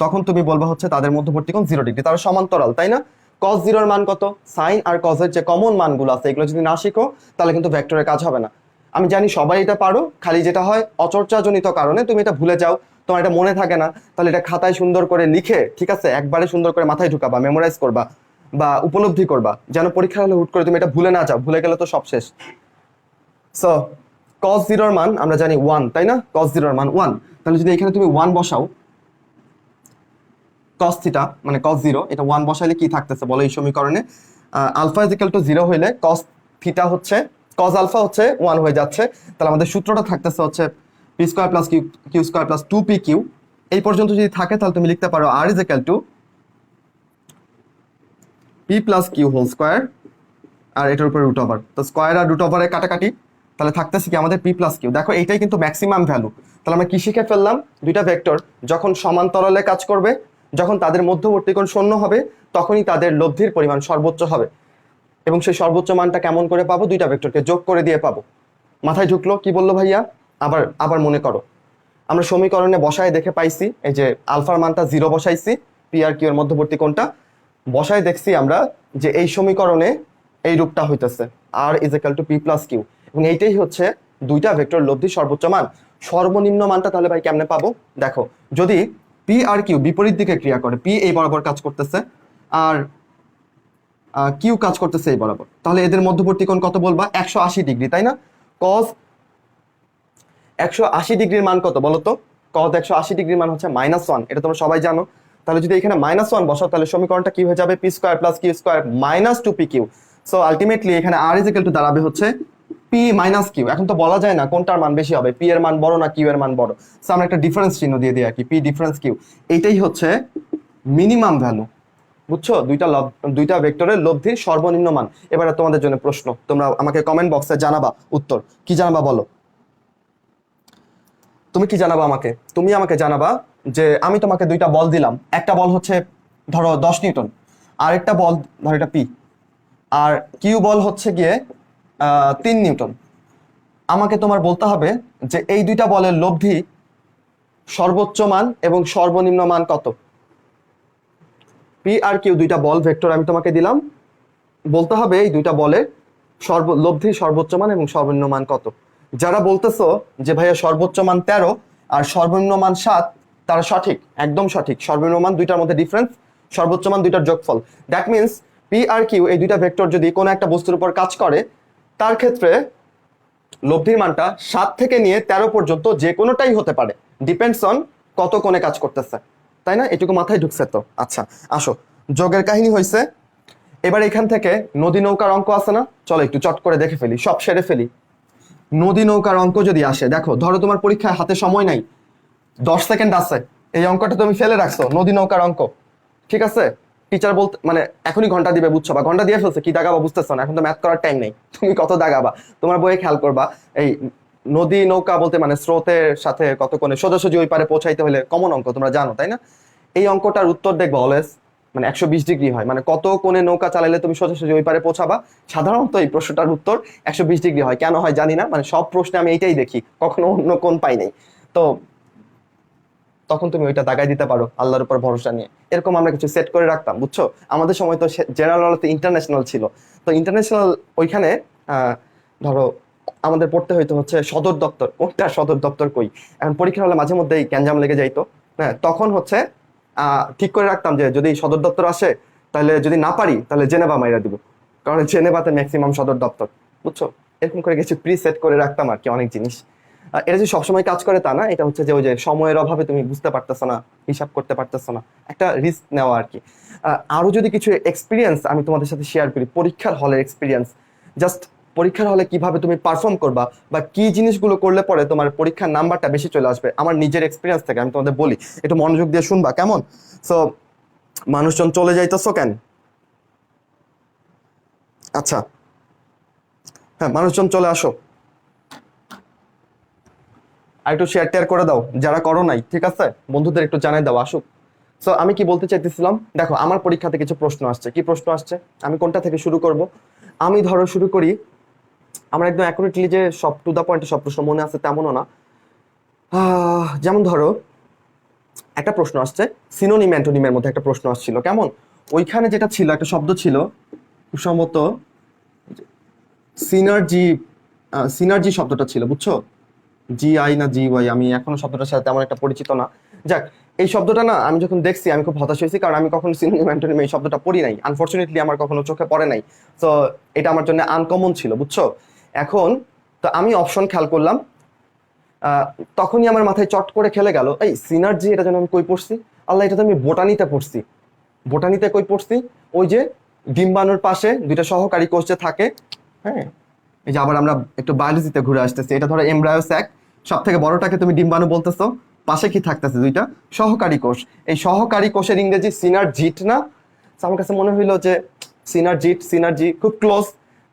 তখন তুমি বলবা হচ্ছে তাদের মধ্যবর্তী কোণ 0 ডিগ্রি, তারা সমান্তরাল, তাই না? cos 0 এর মান কত? সাইন আর কজের যে কমন মানগুলো আছে এগুলো যদি না শিখো তাহলে কিন্তু ভেক্টরের কাজ হবে না। আমি জানি সবাই এটা পারো, খালি যেটা হয় অচর্চাজনিত কারণে তুমি এটা ভুলে যাও, তোমার এটা মনে থাকে না। তাহলে এটা খাতায় সুন্দর করে লিখে, ঠিক আছে, একবারে সুন্দর করে মাথায় ঢুকাবা, মেমোরাইজ করবা বা উপলব্ধি করবা, যেন পরীক্ষা হলে হুট করে তুমি এটা ভুলে না যাও, ভুলে গেলে তো সব শেষ। সো cos 0 এর মান আমরা জানি 1, তাই না? cos 0 এর মান 1। তাহলে যদি এখানে তুমি 1 বসাও, cos থিটা মানে cos 0, এটা 1 বসাইলে কি থাকতেছে বলো এই সমীকরণে? আলফা ইজ ইকুয়াল টু 0 হইলে cos থিটা হচ্ছে, cos আলফা হচ্ছে 1 হয়ে যাচ্ছে। তাহলে আমাদের সূত্রটা থাকতেছে হচ্ছে P square plus Q square plus 2pq। এই পর্যন্ত যদি থাকে তাহলে তুমি লিখতে পারো R is equal to P plus Q whole square, আর এটার উপরে রুট ওভার, তো স্কোয়ার আর রুট ওভারে কাটাকাটি, তাহলে থাকতেছে কি আমাদের পি প্লাস কিউ। দেখো এইটাই কিন্তু ম্যাক্সিমাম ভ্যালু। তাহলে আমরা কি শিখে ফেললাম, দুইটা ভেক্টর যখন সমান্তরালে কাজ করবে, যখন তাদের মধ্যবর্তী কোণ 0 হবে, তখনই তাদের লব্ধির পরিমাণ সর্বোচ্চ হবে। এবং সেই সর্বোচ্চ মানটা কেমন করে পাবো, দুইটা ভেক্টরকে যোগ করে দিয়ে পাবো। মাথায় ঢুকলো? কি বললো ভাইয়া? আবার আবার মনে করো, আমরা সমীকরণে বসায় দেখে পাইছি এই যে আলফার মানটা 0 বসাইছি, পি আর কিউ এর মধ্যবর্তী কোণটা বসায় দেখছি আমরা যে এই সমীকরণে এই রূপটা হইতেছে R is equal to P plus Q, এবং এইটাই হচ্ছে দুইটা ভেক্টর লব্ধির সর্বোচ্চ মান। সর্বনিম্ন মানটা তাহলে ভাই কেমনে পাবো? দেখো, যদি পি আর কিউ বিপরীত দিকে ক্রিয়া করে, পি এই বরাবর কাজ করতেছে আর কিউ কাজ করতেছে এই বরাবর, তাহলে এদের মধ্যবর্তী কোণ কত বলবা? 180 ডিগ্রি, তাই না? cos 180 ডিগ্রির মান কত বলো তো? cos 180 ডিগ্রির মান হচ্ছে -1, এটা তোমরা সবাই জানো। তাহলে যদি এখানে -1 বসাও তাহলে সমীকরণটা কি হয়ে যাবে? P square plus Q square minus 2pq। So ultimately এখানে আর ইজ ইকুয়াল টু দাঁড়াবে হচ্ছে পি মাইনাস কিউ। এখন তো বলা যায় না কোনটার মান বেশি হবে, পি এর মান বড় না কিউ এর মান বড়। সো আমরা একটা ডিফারেন্স চিহ্ন দিয়ে দিই আর কি, পি ডিফারেন্স কিউ। এইটাই হচ্ছে মিনিমাম ভ্যালু, বুঝছো? দুইটা ভেক্টরের লব্ধির সর্বনিম্ন মান। এবারে তোমাদের জন্য প্রশ্ন, তোমরা আমাকে কমেন্ট বক্সে জানাবা উত্তর। কি জানাবা বলো? তুমি কি জানাবা আমাকে? তুমি আমাকে জানাবা যে আমি তোমাকে দুইটা বল দিলাম, একটা বল হচ্ছে ধরো 10 নিউটন, আরেকটা বল ধরো এটা পি, আর কিউ বল হচ্ছে গিয়ে 3 নিউটন। আমাকে তোমার বলতে হবে যে এই দুইটা বলের লব্ধি সর্বোচ্চ মান এবং সর্বনিম্ন মান কত। পি আর কিউ দুইটা বল ভেক্টর আমি তোমাকে দিলাম, বলতে হবে এই দুইটা বলের লব্ধি সর্বোচ্চ মান এবং সর্বনিম্ন মান কত। যারা বলতেছো যে ভাইয়া সর্বোচ্চ মান 13 আর সর্বনিম্ন মান 7, তারা সঠিক, একদম সঠিক। সর্বনিম্ন মান দুইটার মধ্যে ডিফারেন্স, সর্বোচ্চ মান দুইটার যোগফল। দ্যাট মিনস পি আর কিউ এই দুইটা ভেক্টর যদি কোনো একটা বস্তুর উপর কাজ করে, তার ক্ষেত্রে লব্ধির মানটা 7 থেকে নিয়ে 13 পর্যন্ত যে কোনোটাই হতে পারে, ডিপেন্ডস অন কত কোণে কাজ করতেছে, তাই না? এটুকু মাথায় ঢুকছে তো? আচ্ছা আসো, যোগের কাহিনী হয়েছে। এবার এখান থেকে নদী নৌকার অঙ্ক আছে না, চলো একটু চট করে দেখে ফেলি, সব সেরে ফেলি। নদী নৌকার অঙ্ক যদি আসে, দেখো ধরো তোমার পরীক্ষায় হাতে সময় নাই, 10 সেকেন্ড আছে, এই অঙ্কটা তুমি ফেলে রাখছো, নদী নৌকার অঙ্ক, ঠিক আছে? টিচার বলতে মানে এখনই ঘন্টা দিবে, বুঝছো? বা ঘন্টা দিয়ে ফেলছে, কি দাগাবা বুঝতেছো না, এখন তো ম্যাথ করার টাইম নেই, তুমি কত দাগাবা তোমার বইয়ে খেয়াল করবা। এই নদী নৌকা বলতে মানে স্রোতের সাথে কত কোণে সোজাসুজি ওই পারে পৌঁছাইতে হলে কমন অঙ্ক, তোমরা জানো তাই না? এই অঙ্কটার উত্তর দেখবো অলওয়েজ মানে 120 ডিগ্রি হয়, মানে কত কোণে নৌকা চালাইলে তুমি সোজাসুজি ওই পারে পৌঁছাবা। সাধারণত এই প্রশ্নটার উত্তর 120 ডিগ্রি হয়, কেন হয় জানি না, মানে সব প্রশ্নে আমি এইটাই দেখি, কখনো অন্য কোণ পাই নাই। তো তখন তুমি ওইটা দাগাই দিতে পারো আল্লাহর উপর ভরসা নিয়ে। এরকম আমরা কিছু সেট করে রাখতাম, বুঝছো? আমাদের সময় তো জেনারেল নলেজ ইন্টারন্যাশনাল ছিল, তো ইন্টারন্যাশনাল ওইখানে ধরো আমাদের পড়তে হইতো হচ্ছে সদর দপ্তর, কোনটা সদর দপ্তর কই। এখন পরীক্ষা হলে মাঝে মধ্যে গ্যাঞ্জাম লেগে যাইতো, হ্যাঁ, তখন হচ্ছে ঠিক করে রাখতাম যে যদি সদর দপ্তর আসে, তাহলে যদি না পারি তাহলে জেনেভা মাইরা দিব, কারণ জেনেভাতে ম্যাক্সিমাম সদর দপ্তর, বুঝছো? এরকম করে কিছু প্রি সেট করে রাখতাম আর কি অনেক জিনিস। এটা যে সবসময় কাজ করে তা না, এটা হচ্ছে যে ওই যে সময়ের অভাবে তুমি বুঝতে পারতেছো না, হিসাব করতে পারতেছো না, একটা রিস্ক নেওয়া আর কি। আরো যদি কিছু এক্সপিরিয়েন্স আমি তোমাদের সাথে শেয়ার করি, পরীক্ষার হলের এক্সপিরিয়েন্স, জাস্ট পরীক্ষার হলে কিভাবে তুমি পারফর্ম করবা বা কি জিনিসগুলো করলে পরে তোমার পরীক্ষার নাম্বারটা বেশি চলে আসবে, আমার নিজের এক্সপিরিয়েন্স থেকে আমি তোমাদের বলি, একটু মনোযোগ দিয়ে শুনবা কেমন? সো মানুষজন চলে যাইতেছো কেন? আচ্ছা হ্যাঁ, মানুষজন চলে আসো, আর একটু শেয়ার টেয়ার করে দাও যারা করো নাই, ঠিক আছে? বন্ধুদের একটু জানাই দাও, আসুক। সো আমি কি বলতে চাইতেছিলাম, দেখো আমার পরীক্ষাতে কিছু প্রশ্ন আসছে। কি প্রশ্ন আসছে, আমি কোনটা থেকে শুরু করব? আমি ধরো শুরু করি, আমার একদম অ্যাকুরেটলি যে সব টু দা পয়েন্টে সব প্রশ্ন মনে আছে তেমনও না। যেমন ধরো একটা প্রশ্ন আসছে সিনোনিম অ্যান্টোনিমের মধ্যে একটা প্রশ্ন আসছিল, কেমন? ওইখানে যেটা ছিল একটা শব্দ ছিল সম্ভবত সিনার্জি, সিনার্জি শব্দটা ছিল, বুঝছো? জি আই না জি ওয়াই, আমি এখনো শব্দটার সাথে তেমন একটা পরিচিত না। যাক, এই শব্দটা না আমি যখন দেখছি আমি খুব হতাশ হয়েছি, কারণ আমি কখনো সিনোনিম অ্যান্টোনিম এই শব্দটা পড়ি নাই, আনফরচুনেটলি আমার কখনো চোখে পড়ে নাই। তো এটা আমার জন্য আনকমন ছিল, বুঝছো? এখন তো আমি অপশন খেয়াল করলাম, তখনই আমার মাথায় চট করে খেলে গেল, এই সিনার্জি এটা যেন আমি কই পড়ছি, আল্লাহ এটা তো আমি বোটানিতে পড়ছি। বোটানিতে কই পড়ছি? ওই যে ডিম্বাণুর পাশে দুইটা সহকারী কোষ যে থাকে, হ্যাঁ, এই যে আবার আমরা একটু বায়োলজিতে ঘুরে আসতেছি, এটা ধরো এমব্রায়ো স্যাক, সব থেকে বড়টাকে তুমি ডিম্বাণু বলতেছো, পাশে কি থাকতেছে? দুইটা সহকারী কোষ। এই সহকারী কোষের ইংরেজি সিনার্জিট না? আমার কাছে মনে হইলো যে সিনার্জিট, সিনার্জি খুব ক্লোজ,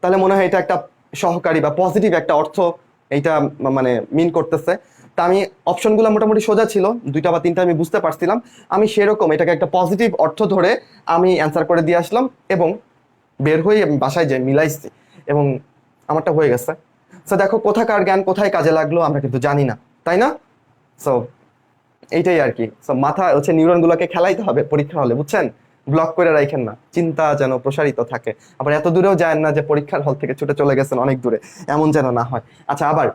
তাহলে মনে হয় এটা একটা সহকারী বা পজিটিভ একটা অর্থ এইটা মানে মিন করতেছে। তা আমি অপশনগুলো মোটামুটি সোজা ছিল, দুইটা বা তিনটা আমি বুঝতে পারছিলাম, আমি সেরকম এটাকে একটা পজিটিভ অর্থ ধরে আমি অ্যান্সার করে দিয়ে আসলাম, এবং বের হয়ে আমি বাসায় যাই মিলাইছি, এবং আমারটা হয়ে গেছে। সো দেখো কোথাকার জ্ঞান কোথায় কাজে লাগলো আমরা কিন্তু জানি না, তাই না? সো এইটাই আর কি। সো মাথা হচ্ছে নিউরনগুলোকে খেলাইতে হবে পরীক্ষা হলে, বুঝছেন? ব্লক করে রাখেন না, চিন্তা যেন প্রসারিত থাকে। আবার এত দূরেও যায় না যে পরীক্ষার হল থেকে ছুটে চলে গেছেন অনেক দূরে, এমন যেন না হয়। আচ্ছা, আবার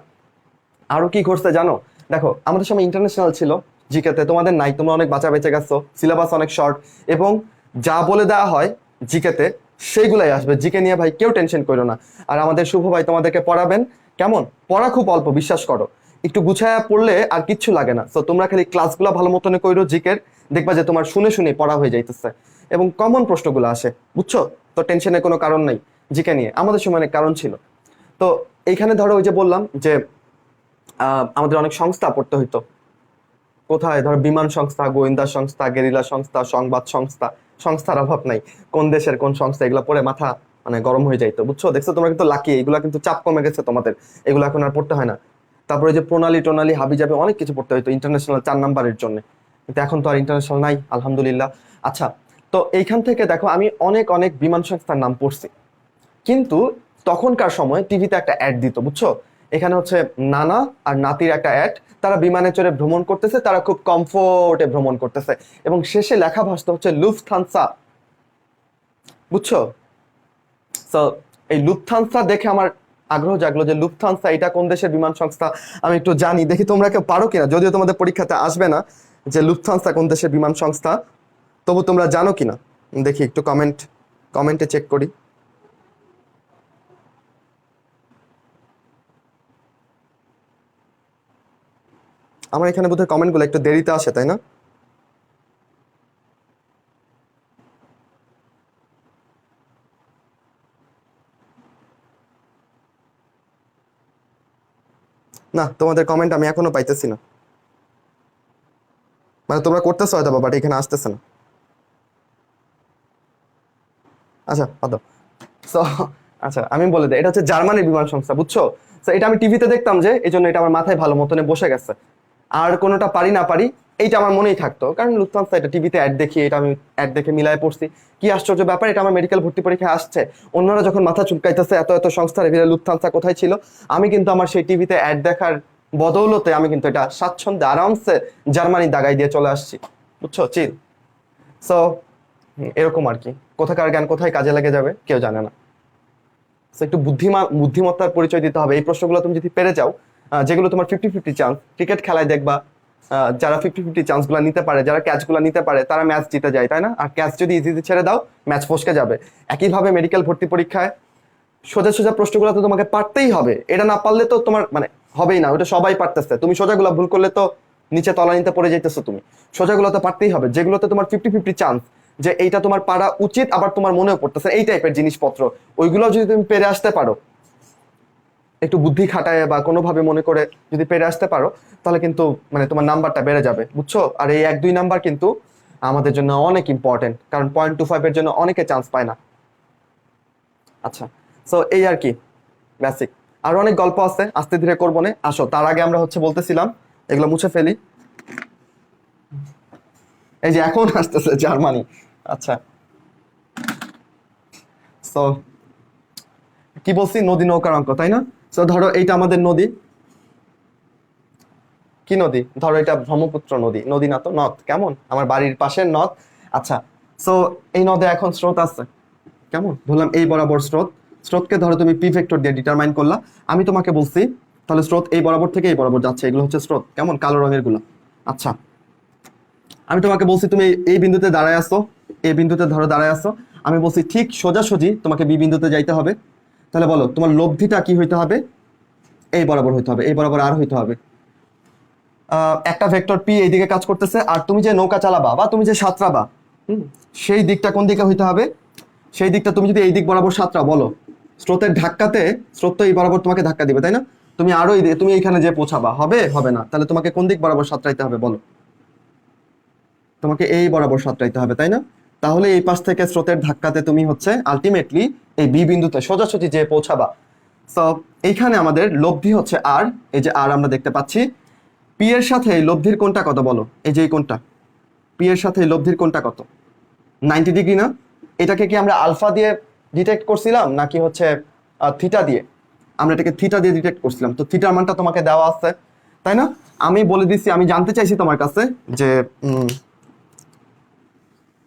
আরো কি ঘটছে জানো? দেখো আমাদের সময় ইন্টারন্যাশনাল ছিল, জিকেতে তোমাদের নাই, তোমরা অনেক বাঁচা বেঁচে গেছো, সিলেবাস অনেক শর্ট, এবং যা বলে দেওয়া হয় জিকেতে সেইগুলাই আসবে। জিকে নিয়ে ভাই কেউ টেনশন করো না। আর আমাদের শুভ ভাই তোমাদেরকে পড়াবেন, কেমন? পড়া খুব অল্প, বিশ্বাস করো, একটু গুছায়া পড়লে আর কিচ্ছু লাগে না। তো তোমরা খালি ক্লাসগুলো ভালো মতন কইরো জিকের, দেখবা যে তোমার শুনে শুনে পড়া হয়ে যাইতেছে এবং কমন প্রশ্নগুলো আসে, বুঝছো? তো টেনশনের কোনো কারণ নাই জিকে নিয়ে, আমাদের সময় অনেক কারণ ছিল। তো এইখানে ধরো ওই যে বললাম যে আমাদের অনেক সংস্থা পড়তে হইতো। কোথায়? ধরো বিমান সংস্থা, গোয়েন্দা সংস্থা, গেরিলা সংস্থা, সংবাদ সংস্থা। সংস্থার অভাব নাই, কোন দেশের কোন সংস্থা, এগুলো পড়ে মাথা মানে গরম হয়ে যাইতো, বুঝছো? দেখছো তোমরা কিন্তু লাকি, এগুলা কিন্তু চাপ কমে গেছে তোমাদের, এগুলো এখন আর পড়তে হয় না। তারপরে যে প্রণালী টনালী হাবি যাবে অনেক কিছু পড়তে হইতো ইন্টারন্যাশনাল 4 নাম্বারের জন্য, কিন্তু এখন তো আর ইন্টারন্যাশনাল নাই, আলহামদুলিল্লাহ। আচ্ছা, তো এইখান থেকে দেখো আমি অনেক অনেক বিমান সংস্থার নাম পড়ছি, কিন্তু তখনকার সময় টিভিতে একটা অ্যাড দিত, বুঝছো? এখানে হচ্ছে নানা আর নাতির একটা অ্যাড, তারা বিমানে চড়ে ভ্রমণ করতেছে, তারা খুব কমফোর্টে ভ্রমণ করতেছে, এবং শেষে লেখা ভাষা হচ্ছে লুফথানসা, বুঝছো? তো এই লুফথানসা দেখে আমার আগ্রহ জাগলো যে লুফথানসা এটা কোন দেশের বিমান সংস্থা, আমি একটু জানি, দেখি তোমরা কেউ পারো কিনা, যদিও তোমাদের পরীক্ষাতে আসবে না যে লুফথানসা কোন দেশের বিমান সংস্থা, তবু তোমরা জানো কিনা দেখি একটু কমেন্টে চেক করি। আমার এখানে বোধহয় কমেন্টগুলো একটু দেরিতে আসে, তাই না? না, তোমাদের কমেন্ট আমি এখনো পাইতেছি না, মানে তোমরা করতেছো হয়তো বাট এখানে আসতেছে না। আচ্ছা বাদ দাও। So, আচ্ছা আমি বলে দিই, এটা হচ্ছে জার্মানির বিমান সংস্থা, বুঝছো? তো এটা আমি টিভিতে দেখতাম যে এই জন্য এটা আমার মাথায় ভালো মতনে বসে গেছে, আর কোনোটা পারি না পারি এইটা আমার মনেই থাকতো, কারণ লুফথানসা এটা টিভিতে অ্যাড দেখি, এটা আমি অ্যাড দেখে মিলায় পড়ছি। কি আশ্চর্য ব্যাপার, এটা আমার মেডিকেল ভর্তি পরীক্ষায় আসছে, অন্যরা যখন মাথা চুলকাইতেছে এত এত সংস্থার এভিরে লুফথানসা কোথায় ছিল, আমি কিন্তু আমার সেই টিভিতে অ্যাড দেখার বদৌলতে আমি কিন্তু এটা স্বাচ্ছন্দ্যে আরামসে জার্মানি দাগাই দিয়ে চলে আসছি, বুঝছো? চিল। সো এরকম আর কি, কোথাকার জ্ঞান কোথায় কাজে লেগে যাবে কেউ জানে না। So, একটু বুদ্ধিমত্তার পরিচয় দিতে হবে। এই প্রশ্নগুলো তুমি যদি পেরে যাও, যেগুলো তোমার 50-50 চান্স, ক্রিকেট খেলায় দেখবা যারা 50-50 চান্স গুলা নিতে পারে, যারা ক্যাচ গুলা নিতে পারে, তারা ম্যাচ জিতে যায়, তাই না? আর ক্যাচ যদি ইজিতে ছেড়ে দাও ম্যাচ ফসকে যাবে। একইভাবে মেডিকেল ভর্তি পরীক্ষায় সোজা সোজা প্রশ্নগুলো তো তোমাকে পারতেই হবে, এটা না পারলে তো তোমার মানে হবেই না, ওটা সবাই পারতেছে, তুমি সোজাগুলো ভুল করলে তো নিচে তলানিতে পড়ে যাইতেছো, তুমি সোজাগুলো তো পারতেই হবে, যেগুলোতে তোমার 50-50 চান্স যে এইটা তোমার পারা উচিত আবার তোমার মনেও পড়তেছে, এই টাইপের জিনিসপত্র, ওইগুলো যদি তুমি পেরে আসতে পারো, একটু বুদ্ধি খাটায় বা কোনোভাবে মনে করে যদি পেরে আসতে পারো, তাহলে কিন্তু মানে তোমার নাম্বারটা বেড়ে যাবে, বুঝছো? আর এই 1-2 নাম্বার কিন্তু আমাদের জন্য অনেক ইম্পর্টেন্ট, কারণ 0.25 এর জন্য অনেকে চান্স পায় না। আচ্ছা, সো এই আর কি বেসিক, আর অনেক গল্প আছে, আস্তে ধীরে করবো না, আসো তার আগে আমরা হচ্ছে বলতেছিলাম এগুলো মুছে ফেলি। এই যে এখন আসতেছে জার্মানি। আচ্ছা, সো কি বলছি, নদী নৌকার অঙ্ক, তাই না? সো ধরো এইটা আমাদের নদী, কি নদী? ধরো এটা ব্রহ্মপুত্র নদী, নদী না তো নদ, কেমন? আমার বাড়ির পাশের নদ। আচ্ছা, সো এই নদে এখন স্রোত আছে, কেমন? ধরলাম এই বরাবর স্রোত, স্রোতকে ধরো তুমি পি ভেক্টর দিয়ে ডিটারমাইন করলা, আমি তোমাকে বলছি তাহলে স্রোত এই বরাবর থেকে এই বরাবর যাচ্ছে, এগুলো হচ্ছে স্রোত, কেমন? কালো রঙের গুলো। আচ্ছা, আমি তোমাকে বলছি তুমি এই বিন্দুতে দাঁড়ায় আসো, এই বিন্দুতে ধরো দাঁড়ায় আসো, আমি বলছি ঠিক সোজাসুজি তোমাকে বি বিন্দুতে যাইতে হবে, তাহলে বলো তোমার লব্ধিটা কি হইতে হবে? এই বরাবর হইতে হবে, এই বরাবর আর হইতে হবে। একটা ভেক্টর পি এইদিকে কাজ করতেছে, আর তুমি যে নৌকা চালাবা বা তুমি যে সাঁতরাবা, সেই দিকটা কোন দিকে হইতে হবে? সেই দিকটা তুমি যদি এই দিক বরাবর সাঁতরা, বলো স্রোতের ধাক্কাতে, স্রোত তো এই বরাবর তোমাকে ধাক্কা দিবে, তাই না? তুমি আরো তুমি এইখানে যে পৌঁছাবা, হবে হবে না, তাহলে তোমাকে কোন দিক বরাবর সাঁতরাইতে হবে বলো? তোমাকে এই বরাবর সাঁতরাইতে হবে, তাই না? তাহলে এই পাশ থেকে স্রোতের ধাক্কাতে তুমি হচ্ছে আলটিমেটলি এই বি বিন্দুতে সোজাসুজি যে পৌঁছাবা। সো এইখানে আমাদের লব্ধি হচ্ছে আর, এই যে আর আমরা দেখতে পাচ্ছি, পি এর সাথে এই লব্ধির কোণটা কত বলো? এই যে এই কোণটা, পি এর সাথে এই লব্ধির কোণটা কত? 90 ডিগ্রি না? এটাকে কি আমরা আলফা দিয়ে ডিটেক্ট করছিলাম নাকি হচ্ছে থিটা দিয়ে? আমরা এটাকে থিটা দিয়ে ডিটেক্ট করছিলাম, তো থিটার মানটা তোমাকে দেওয়া আছে, তাই না? আমি বলে দিচ্ছি, আমি জানতে চাইছি তোমার কাছে যে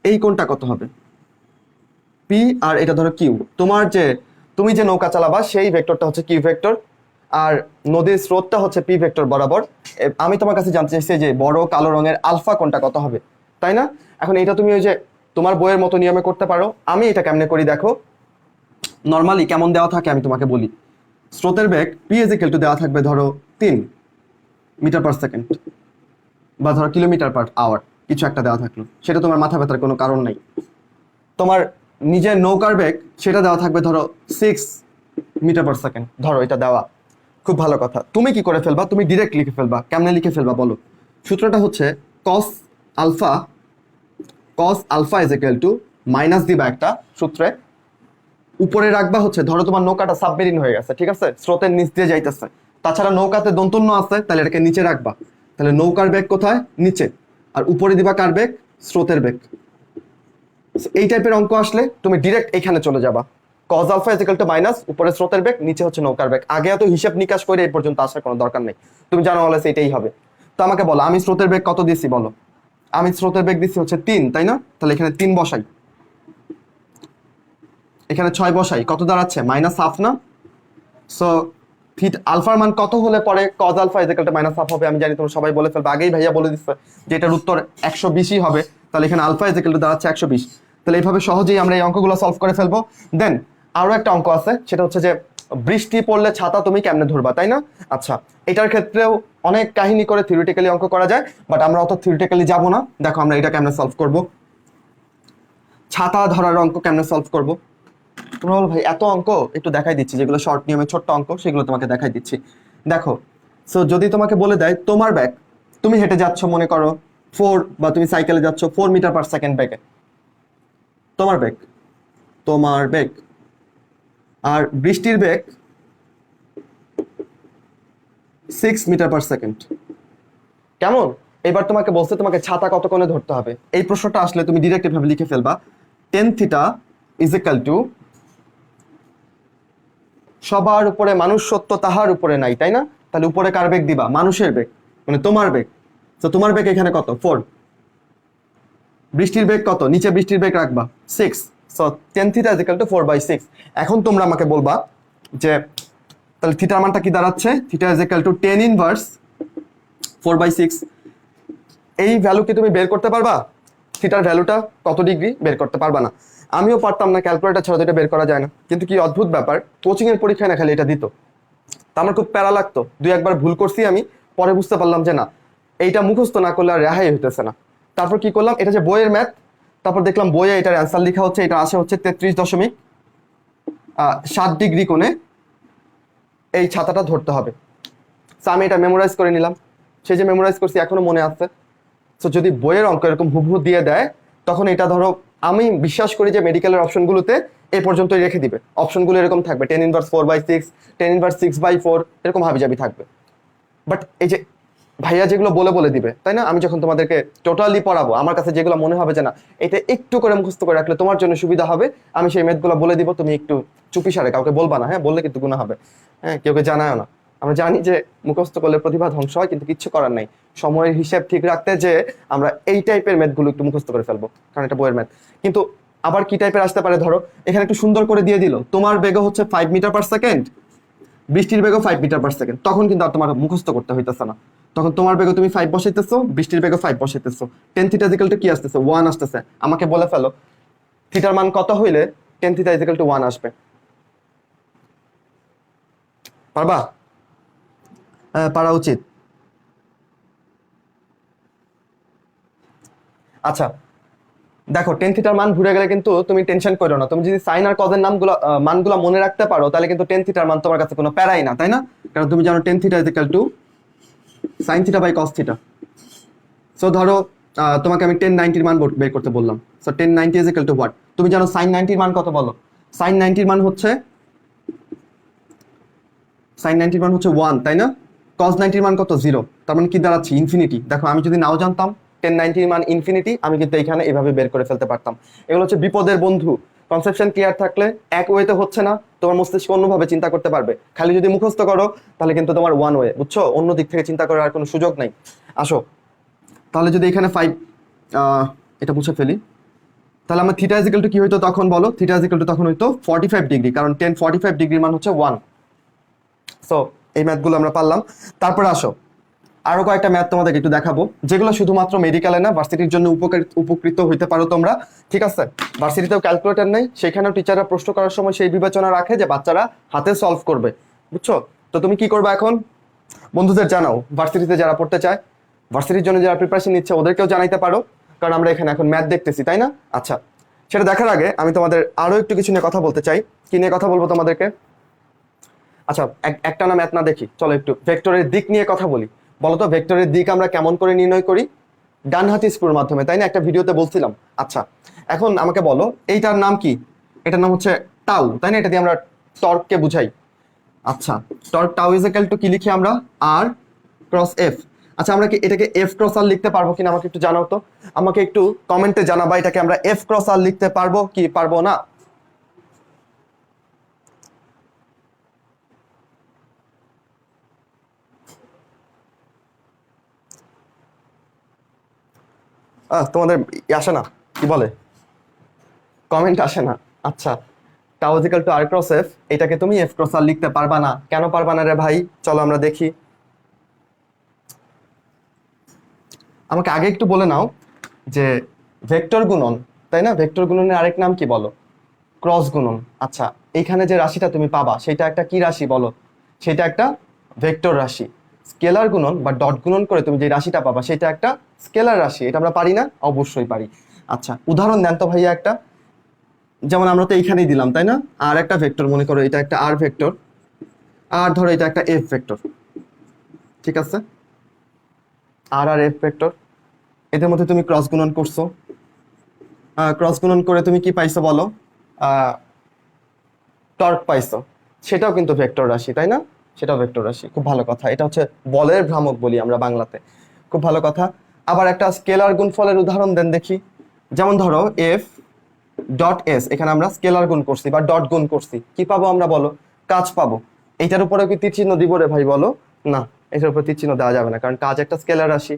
এই কোণটা কত হবে? পি আর এটা ধরো কিউ, তোমার যে তুমি যে নৌকা চালাবা সেই ভেক্টরটা হচ্ছে কিউ ভেক্টর, আর নদীর স্রোতটা হচ্ছে পি ভেক্টর বরাবর। আমি তোমার কাছে জানতে চাইছি যে বড় কালো রঙের আলফা কোণটা কত হবে, তাই না? এখন এটা তুমি ওই যে তোমার বইয়ের মতো নিয়মে করতে পারো, আমি এটা কেমনে করি দেখো। নর্মালি কেমন দেওয়া থাকে আমি তোমাকে বলি, স্রোতের বেগ পি ইজিক্যাল টু দেওয়া থাকবে ধরো 3 মিটার পার সেকেন্ড বা ধরো কিলোমিটার পার আওয়ার, কিছু একটা দেওয়া থাকলো, সেটা তোমার মাথা ব্যথার কোনো কারণ নাই। তোমার নিজের নৌকার বেগ সেটা দেওয়া থাকবে ধরো 6 মিটার/সেকেন্ড, ধরো এটা দেওয়া। খুব ভালো কথা। তুমি কি করে ফেলবা? তুমি ডিরেক্ট লিখে ফেলবা। কেমনে লিখে ফেলবা বলো? সূত্রটা হচ্ছে cos alpha, is equal to minus দিবা একটা সূত্রে, উপরে রাখবা হচ্ছে ধরো তোমার নৌকাটা সাবমেরিন হয়ে গেছে, ঠিক আছে, স্রোতের নিচ দিয়ে যাইতেছে, তাছাড়া নৌকাতে দন্তন্য আছে, তাহলে এটাকে নিচে রাখবা। তাহলে নৌকার বেগ কোথায়? নিচে। আর উপরে দিবা কার বেগ? স্রোতের বেগ। এই টাইপের অঙ্ক আসলে তুমি ডিরেক্ট এখানে চলে যাবা। Cos alpha is equal to minus, উপরে স্রোতের বেগ, নিচে হচ্ছে নৌকার বেগ। আগে এত হিসাব নিকাশ করে এই পর্যন্ত আসার কোনো দরকার নেই, তুমি জানো অলওয়েজ এটাই হবে। তো আমাকে বলো, আমি স্রোতের বেগ কত দিছি বলো? আমি স্রোতের বেগ দিচ্ছি হচ্ছে 3, তাই না? তাহলে এখানে 3 বসাই, এখানে 6 বসাই, কত দাঁড়াচ্ছে? -1/2 না? সো আলফার মান কত হলে পরে cos alpha is equal to -1/2 হবে? আমি জানি তোমরা সবাই বলে ফেলবে, আগেই ভাইয়া বলে দিচ্ছে যে এটার উত্তর 120ই হবে। তাহলে এখানে আলফা ইজ ইকুয়াল টু দাঁড়াচ্ছে 120। তাহলে এইভাবে সহজেই আমরা এই অঙ্কগুলো সলভ করে ফেলবো। দেন আরো একটা অঙ্ক আছে, সেটা হচ্ছে যে বৃষ্টি পড়লে ছাতা তুমি কেমনে ধরবা, তাই না? আচ্ছা, এটার ক্ষেত্রেও অনেক কাহিনী করে থিওরিটিক্যালি অঙ্ক করা যায়, বাট আমরা অত থিওরিটিক্যালি যাব না। দেখো আমরা এটা কেমনে সলভ করব, ছাতা ধরার অঙ্ক কেমনে সলভ করব। তোমরা বলো ভাই এত অঙ্ক, একটু দেখাই দিচ্ছি, যেগুলো শর্ট নিয়মে ছোট্ট অঙ্ক সেগুলো তোমাকে দেখাই দিচ্ছি। দেখো, সো যদি তোমাকে বলে দেয় তোমার ব্যাগ, তুমি হেঁটে যাচ্ছ মনে করো 4, বা তুমি সাইকেলে যাচ্ছ 4 মিটার/সেকেন্ড বেগে, তোমার বেগ, আর বৃষ্টির বেগ 6 মিটার/সেকেন্ড। কেমন? এবার তোমাকে বলছে তোমাকে ছাতা কতক্ষণে ধরতে হবে। এই প্রশ্নটা আসলে তুমি ডিরেক্ট এভাবে লিখে ফেলবা, tan θ ইজ ইকুয়াল টু, সবার উপরে মানুষ সত্য তাহার উপরে নাই, তাই না? তাহলে উপরে কার বেগ দিবা? মানুষের বেগ, মানে তোমার বেগ। তো তোমার বেগ এখানে কত? 4। বৃষ্টির বেগ কত? নিচে বৃষ্টির বেগ রাখবা 6। So tan θ is equal to 4/6। এখন তোমরা আমাকে বলবা যে তাহলে থিটার মানটা কি দাঁড়াচ্ছে? θ is equal to tan inverse 4/6। এই ভ্যালু কি তুমি বের করতে পারবা? থিটার ভ্যালুটা কত ডিগ্রি বের করতে পারবা না। আমিও পারতাম না, ক্যালকুলেটর ছাড়া তো এটা বের করা যায় না। কিন্তু কি অদ্ভুত ব্যাপার, কোচিং এর পরীক্ষায় না খালি এটা দিত, তা আমার খুব প্যারা লাগতো। 2-1বার ভুল করছি আমি, পরে বুঝতে পারলাম যে না, এইটা মুখস্থ না করলে আর রেহাই হইতেছে না। তারপর কি করলাম, এটা যে বইয়ের ম্যাথ, তারপর দেখলাম বইয়ে এটার অ্যান্সার লেখা হচ্ছে, এটা আসে হচ্ছে 33.7 ডিগ্রি কোণে এই ছাতাটা ধরতে হবে। তো আমি এটা মেমোরাইজ করে নিলাম, সেই যে মেমোরাইজ করছি এখনো মনে আছে। তো যদি বইয়ের অঙ্ক এরকম হুবহু দিয়ে দেয়, তখন এটা ধরো, আমি বিশ্বাস করি যে মেডিকেলের অপশনগুলোতে এ পর্যন্তই রেখে দিবে। অপশনগুলো এরকম থাকবে, tan ইনভার্স 4/6, tan ইনভার্স 6/4, এরকম হাবিজাবি থাকবে। বাট এই যে ভাইয়া যেগুলো বলে দিবে, তাই না, আমি যখন তোমাদেরকে টোটালি পড়াবো, আমার কাছে যেগুলো মনে হবে যে না এটা একটু করে মুখস্থ করে রাখলে তোমার জন্য সুবিধা হবে, আমি সেই ম্যাথগুলো বলে দিব। তুমি একটু চুপি সারে, কাউকে বলবা না, হ্যাঁ, বললে কিন্তু গুনাহ হবে, হ্যাঁ, কেউকে জানায় না। আমরা জানি যে মুখস্থ করলে প্রতিভা ধ্বংস হয়, কিন্তু কিচ্ছু করার নাই। সময়ের হিসাব ঠিক রাখতে যে আমরা এই টাইপের ম্যাথগুলো একটু মুখস্থ করে ফেলবো, কারণ এটা বইয়ের ম্যাথ। কিন্তু আবার কি টাইপের আসতে পারে, ধরো এখানে একটু সুন্দর করে দিয়ে দিল তোমার বেগ হচ্ছে 5 মিটার/সেকেন্ড, বৃষ্টির বেগও 5 মিটার/সেকেন্ড, তখন কিন্তু আর তোমার মুখস্থ করতে হইতেছে না। তখন তোমার বেগে তুমি 5 বসাইতেছো, বৃষ্টির বেগে 5 বসাইতেছো, tan θ ইজ ইকুয়াল টু কি আসতেছে? 1 আসতেছে। আমাকে বলে ফেলো থিটার মান কত হইলে tan θ ইজ ইকুয়াল টু 1 আসবে? পারবা? পারা উচিত। আচ্ছা দেখো, tan θ মান ভুলে গেলে কিন্তু তুমি টেনশন করো না। তুমি যদি সাইন আর কজের মানগুলো মনে রাখতে পারো, তাহলে কিন্তু tan θ মান তোমার কাছে কোনো প্যারাই না, তাই না? কারণ তুমি জানো tan θ is equal to sin θ by cos θ। So ধরো তোমাকে আমি tan 90 মান বের করতে বললাম। So tan 90 is equal to what? তুমি জানো sin 90 মান কত বলো? sin 90 মান হচ্ছে 1, তাই না? cos 90 মান কত? 0। তার মানে কি দাঁড়াচ্ছে? ইনফিনিটি। দেখো আমি যদি নাও জানতাম tan 90 মান ইনফিনিটি, আমি কিন্তু এখানে এভাবে বের করে ফেলতে পারতাম। এগুলো হচ্ছে বিপদের বন্ধু। কনসেপশন ক্লিয়ার থাকলে এক ওয়েতে হচ্ছে না, তোমার মস্তিষ্ক অন্যভাবে চিন্তা করতে পারবে। খালি যদি মুখস্থ করো তাহলে কিন্তু তোমার ওয়ান ওয়ে, বুঝছো? অন্য দিক থেকে চিন্তা করার আর কোনো সুযোগ নাই। আসো তাহলে যদি এখানে 5, এটা মুছে ফেলি, তাহলে আমার থিটা ইজ ইকুয়াল টু কি হইতো তখন বলো? থিটা ইজ ইকুয়াল টু তখন হইতো 45 ডিগ্রি, কারণ tan 45 ডিগ্রির মান হচ্ছে 1। সো এই ম্যাথগুলো আমরা পারলাম। তারপরে আসো আরো কয়েকটা ম্যাথ তোমাদেরকে একটু দেখাবো, যেগুলো শুধুমাত্র মেডিকেলে না, ভার্সিটির জন্য উপকৃত হইতে পারো তোমরা, ঠিক আছে? ভার্সিটিতেও ক্যালকুলেটর নেই, সেখানেও টিচাররা প্রশ্ন করার সময় সেই বিবেচনা রাখে যে বাচ্চারা হাতে সলভ করবে, বুঝছো? তো তুমি কি করবে এখন? বন্ধুদের জানাও, ভার্সিটিতে যারা পড়তে চায়, ভার্সিটির জন্য যারা প্রিপারেশন নিচ্ছে ওদেরকেও জানাইতে পারো। কারণ আমরা এখানে এখন ম্যাথ দেখতেছি, তাই না? আচ্ছা, সেটা দেখার আগে আমি তোমাদের আরো একটু কিছু নিয়ে কথা বলতে চাই। কি নিয়ে কথা বলবো তোমাদেরকে? আচ্ছা, একটা না ম্যাথ না দেখি, চলো একটু ভেক্টরের দিক নিয়ে কথা বলি। বলো তো ভেক্টরের দিক আমরা কেমন করে নির্ণয় করি? ডানহাতি স্ক্রুর মাধ্যমে, তাই না? একটা ভিডিওতে বলছিলাম। আচ্ছা, এখন আমাকে বলো এইটার নাম কি? এটার নাম হচ্ছে টাউ, তাই না? এটা দিয়ে আমরা টর্ককে বুঝাই। আচ্ছা, torque tau is equal to কি লিখি আমরা? আর ক্রস এফ। আচ্ছা, আমরা কি এটাকে এফ ক্রস আর লিখতে পারবো কিনা আমাকে একটু জানাও তো। আমাকে একটু কমেন্টে জানাবা এটাকে আমরা এফ ক্রস আর লিখতে পারবো কি পারবো না। তোমাদের আসে না, কি বলে, কমেন্ট আসে না। আচ্ছা, tau is equal to R cross F, এটাকে তুমি এফ ক্রস আর লিখতে পারবা না। কেন পারবা না রে ভাই? চলো আমরা দেখি। আমাকে আগে একটু বলে নাও যে ভেক্টর গুণন, তাই না? ভেক্টর গুণনের আরেক নাম কি বলো? ক্রস গুণন। আচ্ছা, এইখানে যে রাশিটা তুমি পাবা সেটা একটা কি রাশি বলো? সেটা একটা ভেক্টর রাশি। স্কেলার গুণন বা ডট গুণন করে তুমি যে রাশিটা পাবা সেটা একটা স্কেলার রাশি। এটা আমরা পারি না? অবশ্যই পারি। আচ্ছা, উদাহরণ দেন তো ভাইয়া একটা। যেমন আমরা তো এইখানেই দিলাম, তাই না? আর একটা ভেক্টর মনে করো, এটা একটা আর ভেক্টর, আর ধরো এটা একটা এফ ভেক্টর, ঠিক আছে? আর আর এফ ভেক্টর, এদের মধ্যে তুমি ক্রস গুণন করছো। ক্রস গুণন করে তুমি কি পাইছো বলো? টর্ক পাইছো। সেটাও কিন্তু ভেক্টর রাশি, তাই না? সেটাও ভেক্টর রাশি। খুব ভালো কথা। এটা হচ্ছে বলের ভ্রামক বলি আমরা বাংলাতে। খুব ভালো কথা। আবার একটা স্কেলার গুণফলের উদাহরণ দেন দেখি। যেমন ধরো এফ ডট এস, এখানে আমরা স্কেলার গুণ করছি বা ডট গুণ করছি, কি পাবো আমরা বলো? কাজ পাবো। এইটার উপরে কি তীর চিহ্ন দিব রে ভাই বলো? না, এটার উপর তীর চিহ্ন দেওয়া যাবে না, কারণ কাজ একটা স্কেলার রাশি।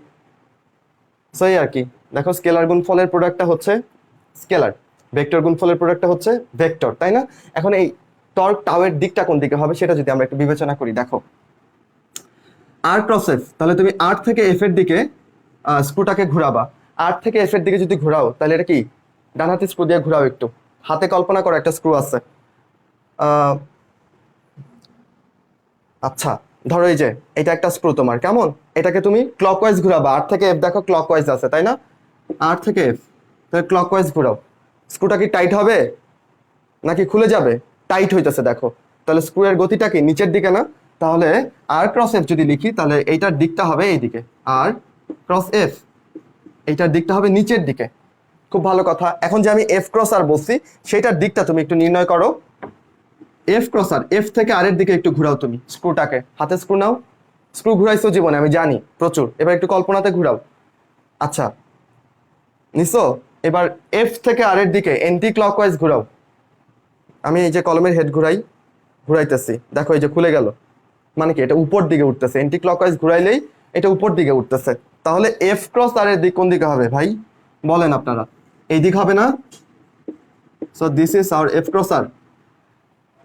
সই আর কি। দেখো, স্কেলার গুণফলের প্রোডাক্টটা হচ্ছে স্কেলার, ভেক্টর গুণফলের প্রোডাক্টটা হচ্ছে ভেক্টর, তাই না? এখন এই টর্ক টাওয়ের দিকটা কোন দিকে হবে সেটা যদি আমরা একটু বিবেচনা করি, দেখো আর ক্রস এফ, তাহলে তুমি আর থেকে এফ এর দিকে স্ক্রুটাকে ঘোরাবা। আর থেকে এফ এর দিকে যদি ঘোরাও তাহলে এটা কি ডান হাতে স্ক্রু দিয়ে ঘোরাও। একটু হাতে কল্পনা করো একটা স্ক্রু আছে। আচ্ছা, ধরো এই যে এটা একটা স্ক্রু তোমার, কেমন? এটাকে তুমি ক্লকওয়াইজ ঘোরাবা। আর থেকে এফ দেখো ক্লকওয়াইজ আছে, তাই না? আর থেকে এফ, তাহলে ক্লকওয়াইজ ঘোরাও। স্ক্রুটা কি টাইট হবে নাকি খুলে যাবে? টাইট হইতেছে, দেখো। তাহলে স্ক্রু এর গতিটা কি নিচের দিকে না? তাহলে আর ক্রস এফ যদি লিখি তাহলে এইটার দিকটা হবে এইদিকে। আর ক্রস এফ, এইটার দিকটা হবে নিচের দিকে। খুব ভালো কথা। এখন যে আমি এফ ক্রস আর বলছি সেটার দিকটা তুমি একটু নির্ণয় করো। এফ ক্রস আর, এফ থেকে আর এর দিকে একটু ঘুরাও তুমি স্ক্রুটাকে। হাতে স্ক্রু নাও। স্ক্রু ঘুরাইছো জীবনে আমি জানি প্রচুর, এবার একটু কল্পনাতে ঘুরাও। আচ্ছা, নিছো? এবার এফ থেকে আর এর দিকে এন্টি ক্লকওয়াইজ ঘুরাও। আমি এই যে কলমের হেড ঘুরাইতেছি, দেখো এই যে খুলে গেল। মানে কি এটা উপর দিকে উঠতেছে। এন্টি ক্লকওয়াইজ ঘুরাইলেই এটা উপর দিকে উঠতেছে। তাহলে এফ ক্রস আর এর দিক কোন দিকে হবে ভাই বলেন আপনারা? এই দিক হবে না? So this is our F cross R.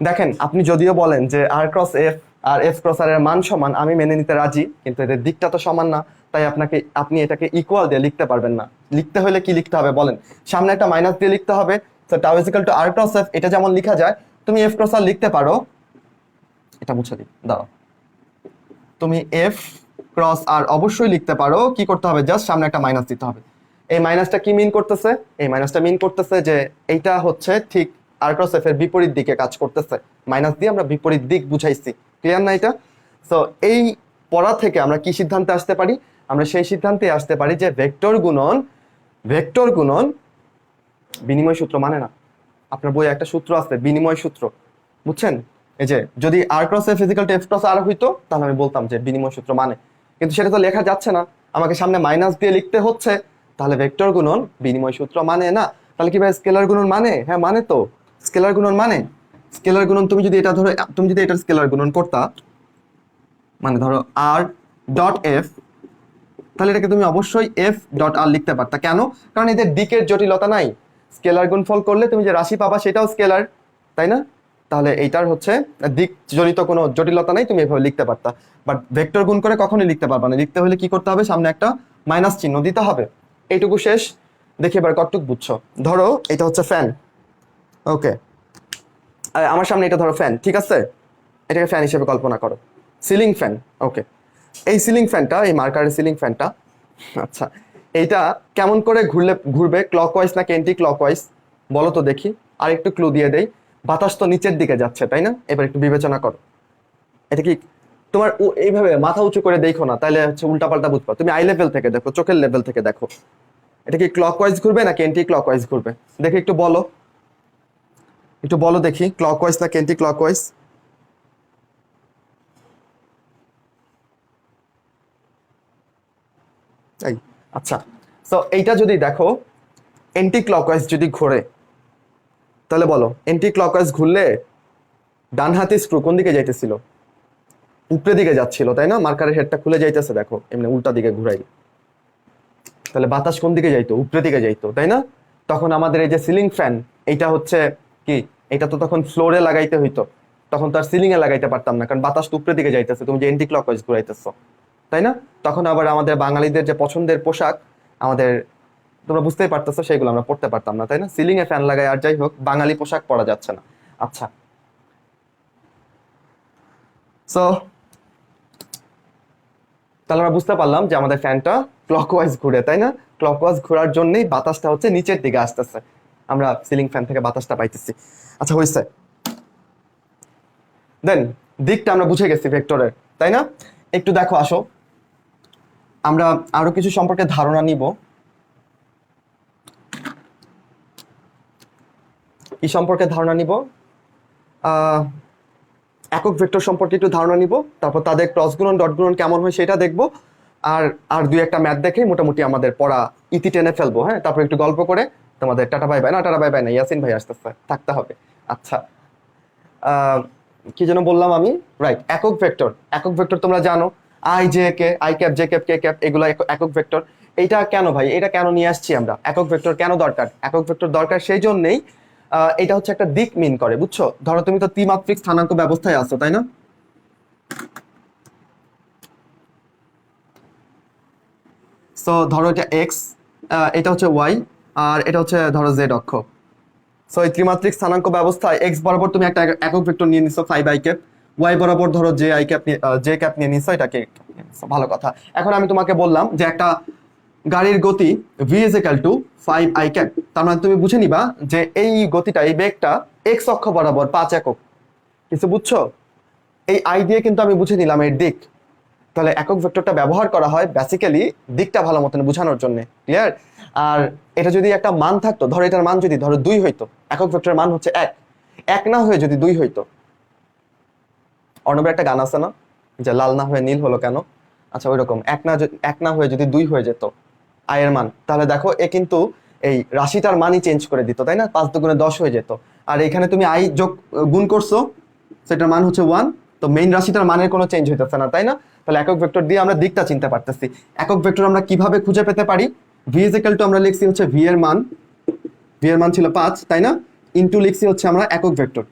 দেখেন, আপনি যদিও বলেন যে আর ক্রস এফ আর এফ ক্রস আর এর মান সমান, আমি মেনে নিতে রাজি, কিন্তু এদের দিকটা তো সমান না। তাই আপনি এটাকে ইকুয়াল দিয়ে লিখতে পারবেন না। লিখতে হলে কি লিখতে হবে বলেন? সামনে একটা মাইনাস দিয়ে লিখতে হবে। So tau is equal to R cross F, এটা যেমন লেখা যায়, তুমি এফ ক্রস আর লিখতে পারো। এটা মুছে দিই, দাঁড়াও। তুমি এফ ক্রস আর অবশ্যই লিখতে পারো। কি করতে হবে? জাস্ট সামনে একটা মাইনাস দিতে হবে। এই মাইনাসটা কি মিন করতেছে? এই মাইনাসটা মিন করতেছে যে এইটা হচ্ছে ঠিক আর ক্রস এফ এর বিপরীত দিকে কাজ করতেছে। মাইনাস দিয়ে আমরা বিপরীত দিক বুঝাইছি। ক্লিয়ার না এটা? সো এই পড়া থেকে আমরা কি সিদ্ধান্তে আসতে পারি? আমরা সেই সিদ্ধান্তে আসতে পারি যে ভেক্টর গুণন বিনিময় সূত্র মানে না। আপনার বইয়ে একটা সূত্র আছে, বিনিময় সূত্র, বুঝছেন? এই যে যদি R cross F is equal to F cross R হইতো তাহলে আমি বলতাম যে বিনিময় সূত্র মানে, কিন্তু সেটা তো লেখা যাচ্ছে না, আমাকে সামনে মাইনাস দিয়ে লিখতে হচ্ছে। তাহলে ভেক্টর গুণন বিনিময় সূত্র মানে না। তাহলে কি ভাই স্কেলার গুণন মানে? হ্যাঁ মানে তো। স্কেলার গুণন মানে, স্কেলার গুণন তুমি যদি এটা ধরো, তুমি যদি এটার স্কেলার গুণন করতা, মানে ধরো আর ডট এফ, তাহলে এটাকে তুমি অবশ্যই এফ ডট আর লিখতে পারতা। কেন? কারণ এদের দিকের জটিলতা নাই। স্কেলার গুণফল করলে তুমি যে রাশি পাবা সেটাও স্কেলার, তাই না? তাহলে এইটার হচ্ছে দিক জড়িত কোনো জটিলতা নাই, তুমি এভাবে লিখতে পারতা। বাট ভেক্টর গুণ করে কখনোই লিখতে পারবা না। লিখতে হলে কি করতে হবে? সামনে একটা মাইনাস চিহ্ন দিতে হবে। এইটুকু শেষ। দেখি এবার কতটুক বুঝছো। ধরো এটা হচ্ছে ফ্যান, ওকে। আমার সামনে এটা ধরো ফ্যান, ঠিক আছে? এটাকে ফ্যান হিসেবে কল্পনা করো। সিলিং ফ্যান, ওকে। এই সিলিং ফ্যানটা, এই মার্কারের সিলিং ফ্যানটা, আচ্ছা, এইটা কেমন করে ঘুরবে, ক্লকওয়াইজ নাকি অ্যান্টি ক্লকওয়াইজ বলো তো দেখি। আর একটু ক্লু দিয়ে দেই, বাতাস তো নিচের দিকে যাচ্ছে তাই না? এবার একটু বিবেচনা করো, এটা কি তোমার এইভাবে মাথা উঁচু করে দেখো না, তাহলে হচ্ছে উল্টাপাল্টা বুঝবা। তুমি আই লেভেল থেকে দেখো, চোখের লেভেল থেকে দেখো, এটা কি ক্লকওয়াইজ ঘুরবে নাকি অ্যান্টি ক্লকওয়াইজ ঘুরবে দেখি, একটু বলো, একটু বলো দেখি, ক্লকওয়াইজ নাকি অ্যান্টি ক্লকওয়াইজ। এই আচ্ছা, তো এইটা যদি দেখো অ্যান্টি ক্লকওয়াইজ যদি ঘোরে, তাহলে বলো অ্যান্টি ক্লকওয়াইজ ঘুরলে ডান হাতে স্ক্রু কোন দিকে যাইতেছিল? উপরে দিকে যাচ্ছিল তাই না? মার্কারের হেডটা খুলে যাইতেছে দেখো, এমনি উল্টা দিকে ঘুরাই, তাহলে বাতাস কোন দিকে যাইতো? উপরে দিকে যাইতো তাই না? তখন আমাদের এই যে সিলিং ফ্যান, এইটা হচ্ছে কি, এটা তো তখন ফ্লোরে লাগাইতে হইতো, তখন তো আর সিলিং এ লাগাইতে পারতাম না, কারণ বাতাস তো উপরে দিকে যাইতেছে, তুমি যে অ্যান্টি ক্লকওয়াইজ ঘুরাইতেছো তাই না? তখন আবার আমাদের বাঙালিদের যে পছন্দের পোশাক, আমাদের তোমরা বুঝতেই পারতেছো, সেগুলো আমরা পড়তে পারতাম না তাই না? সিলিং এ ফ্যান লাগাই, আর যাই হোক বাঙালি পোশাক পরা যাচ্ছে না। আচ্ছা, সো তাহলে আমরা বুঝতে পারলাম যে আমাদের ফ্যানটা ক্লকওয়াইজ ঘুরে তাই না? ক্লকওয়াইজ ঘোরার জন্যই বাতাসটা হচ্ছে নিচের দিকে আসতেছে, আমরা সিলিং ফ্যান থেকে বাতাসটা পাইতেছি। আচ্ছা হয়েছে, দেন দিকটা আমরা বুঝে গেছি ভেক্টরের তাই না? একটু দেখো আসো, আমরা আরো কিছু সম্পর্কে ধারণা নিব। কি সম্পর্কে ধারণা নিব? একক ভেক্টর সম্পর্কে একটু ধারণা নিব, তারপর তাদের ক্রস গুণন ডট গুণন কেমন হয় সেটা দেখবো, আর আর দুই একটা ম্যাথ দেখে মোটামুটি আমাদের পড়া ইতি টেনে ফেলবো। হ্যাঁ, তারপর একটু গল্প করে তোমাদের টাটা বাই বাই, না টাটা বাই বাই না, ইয়াসিন ভাই আসতেছে, থাকতে হবে। আচ্ছা, কি যেন বললাম আমি, রাইট, একক ভেক্টর। একক ভেক্টর তোমরা জানো, I J K, I cap J cap K cap, এগুলো একক ভেক্টর। এইটা কেন ভাই, এটা কেন নিয়ে আসছি আমরা? একক ভেক্টর কেন দরকার? একক ভেক্টর দরকার সেই জন্যেই, এটা হচ্ছে একটা দিক মিন করে, বুঝছো? ধরো তুমি তো ত্রিমাত্রিক স্থানাঙ্ক ব্যবস্থায় আছো তাই না? সো ধরো এটা এক্স, এটা হচ্ছে ওয়াই, আর এটা হচ্ছে ধরো জেড অক্ষ। সো এই ত্রিমাত্রিক স্থানাঙ্ক ব্যবস্থায় এক্স বরাবর তুমি একটা একক ভেক্টর নিয়ে নিছো 5i ক্যাপ, ওয়াই বরাবর ধরো J I cap, J cap নিয়ে নিছো, এটাকে ভালো কথা। এখন আমি তোমাকে বললাম যে একটা গাড়ির গতি v is equal two 5i cap, তার মানে তুমি বুঝে নিবা যে এই গতিটা, এই বেগটা এক্স অক্ষ বরাবর 5 একক। কিছু বুঝছো? এই আই দিয়ে কিন্তু আমি বুঝে নিলাম এর দিক। তাহলে একক ভেক্টরটা ব্যবহার করা হয় বেসিক্যালি দিকটা ভালো মতন বোঝানোর জন্য, ক্লিয়ার? আর এটা যদি একটা মান থাকতো, ধরো এটার মান যদি ধরো 2 হইতো, একক ভেক্টরের মান হচ্ছে 1, এক না হয়ে যদি 2 হইতো। অর্ণবের একটা গান আছে না, যে লাল না হয়ে নীল হলো কেন? আচ্ছা ওইরকম এক না হয়ে যদি 2 হয়ে যেত আয়ের মান, তাহলে দেখো এ কিন্তু এই রাশিটার মানই চেঞ্জ করে দিত তাই না? 5 দুগুণে 10 হয়ে যেত। আর এখানে তুমি আই গুণ করছো, সেটার মান হচ্ছে 1, তো মেইন রাশিটার মানের কোনো চেঞ্জ হইতেছে না তাই না? তাহলে একক ভেক্টর দিয়ে আমরা দিকটা চিনতে পারতেছি। একক ভেক্টর আমরা কিভাবে খুঁজে পেতে পারি? ভি ইজ ইকুয়াল টু আমরা লিখছি হচ্ছে ভি এর মান ছিল 5 তাই না, ইনটু লিখছি হচ্ছে আমরা একক ভেক্টর।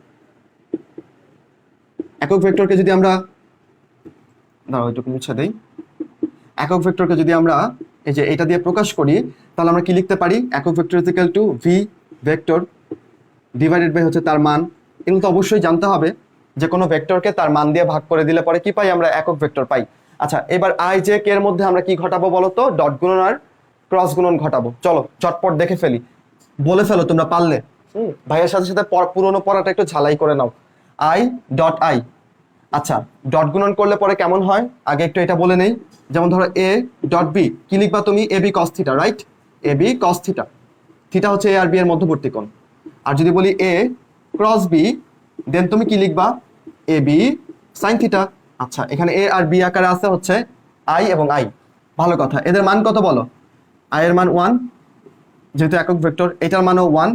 একক ভেক্টরকে যদি আমরা, দাঁড়াও একটু মুছে দেই, একক ভেক্টরকে যদি আমরা এই যে এটা দিয়ে প্রকাশ করি, তাহলে আমরা কি লিখতে পারি? একক vector is equal to V vector divided by হচ্ছে তার মান। এগুলো তো অবশ্যই জানতে হবে, যে কোনো ভেক্টরকে তার মান দিয়ে ভাগ করে দিলে পরে কি পাই? আমরা একক ভেক্টর পাই। আচ্ছা, এবার আই জে কে এর মধ্যে আমরা কি ঘটাবো বলো তো? ডট গুণন আর ক্রস গুণন ঘটাবো। চলো চটপট দেখে ফেলি, বলে ফেলো তোমরা পারলে। ভাইয়ের সাথে সাথে পুরোনো পড়াটা একটু ঝালাই করে নাও। আই ডট আই, আচ্ছা ডট গুণন করলে পরে কেমন হয় আগে একটু এটা বলে নেই। যেমন ধরো এ ডট বি, কি লিখবা তুমি? A B cos theta, right? A B cos theta, theta হচ্ছে এ আর বি এর মধ্যবর্তী কোণ। আর যদি বলি এ ক্রস বি, দেন তুমি কি লিখবা? A B sine theta. আচ্ছা, এখানে এ আর বি আকারে আছে হচ্ছে আই এবং আই। ভালো কথা, এদের মান কত বলো? আই এর মান 1, যেহেতু একক ভেক্টর, এটার মানও 1।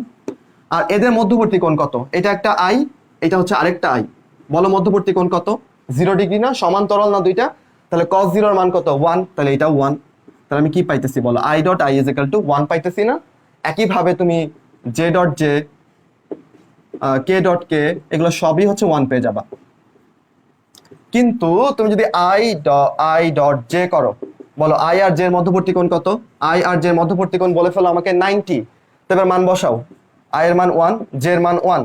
আর এদের মধ্যবর্তী কোণ কত? এটা একটা আই, এটা হচ্ছে আরেকটা আই। বলো মধ্যবর্তী কোণ কত? 0 ডিগ্রি না? সমান্তরাল না দুইটা? তাহলে cos 0 এর মান কত? 1, তাহলে এটা 1। তাহলে আমি কি পাইতেছি বলো? I dot I is equal two 1 পাইতেছি না? একইভাবে তুমি জে ডট জে, কে ডট কে, এগুলো সবই হচ্ছে 1 পেয়ে যাবা। কিন্তু তুমি যদি আই ডট জে করো, বলো আই আর জে এর মধ্যবর্তী কোণ কত? আই আর জে এর মধ্যবর্তী কোণ বলে ফেলো আমাকে 90। তো এবার মান বসাও, আই এর মান 1, জে এর মান 1,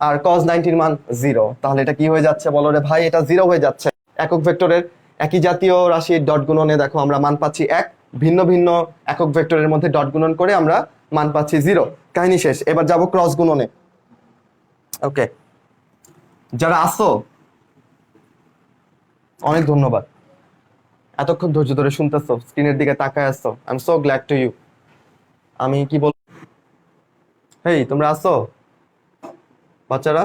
আর cos 90 এর মান 0। তাহলে এটা কি হয়ে যাচ্ছে বলো রে ভাই? এটা 0 হয়ে যাচ্ছে। একক ভেক্টরের একই জাতীয় রাশির ডট গুণনে দেখো আমরা মান পাচ্ছি 1, ভিন্ন ভিন্ন একক ভেক্টরের মধ্যে ডট গুণন করে আমরা মান পাচ্ছি 0। কাহিনী শেষ। এবার যাব ক্রস গুণনে। ওকে, যারা আসো অনেক ধন্যবাদ, এতক্ষণ ধৈর্য ধরে শুনতেছো, স্ক্রিনের দিকে তাকায় আসছো। I am so glad to you. আমি কি বল, হেই তোমরা আসো বাচ্চারা?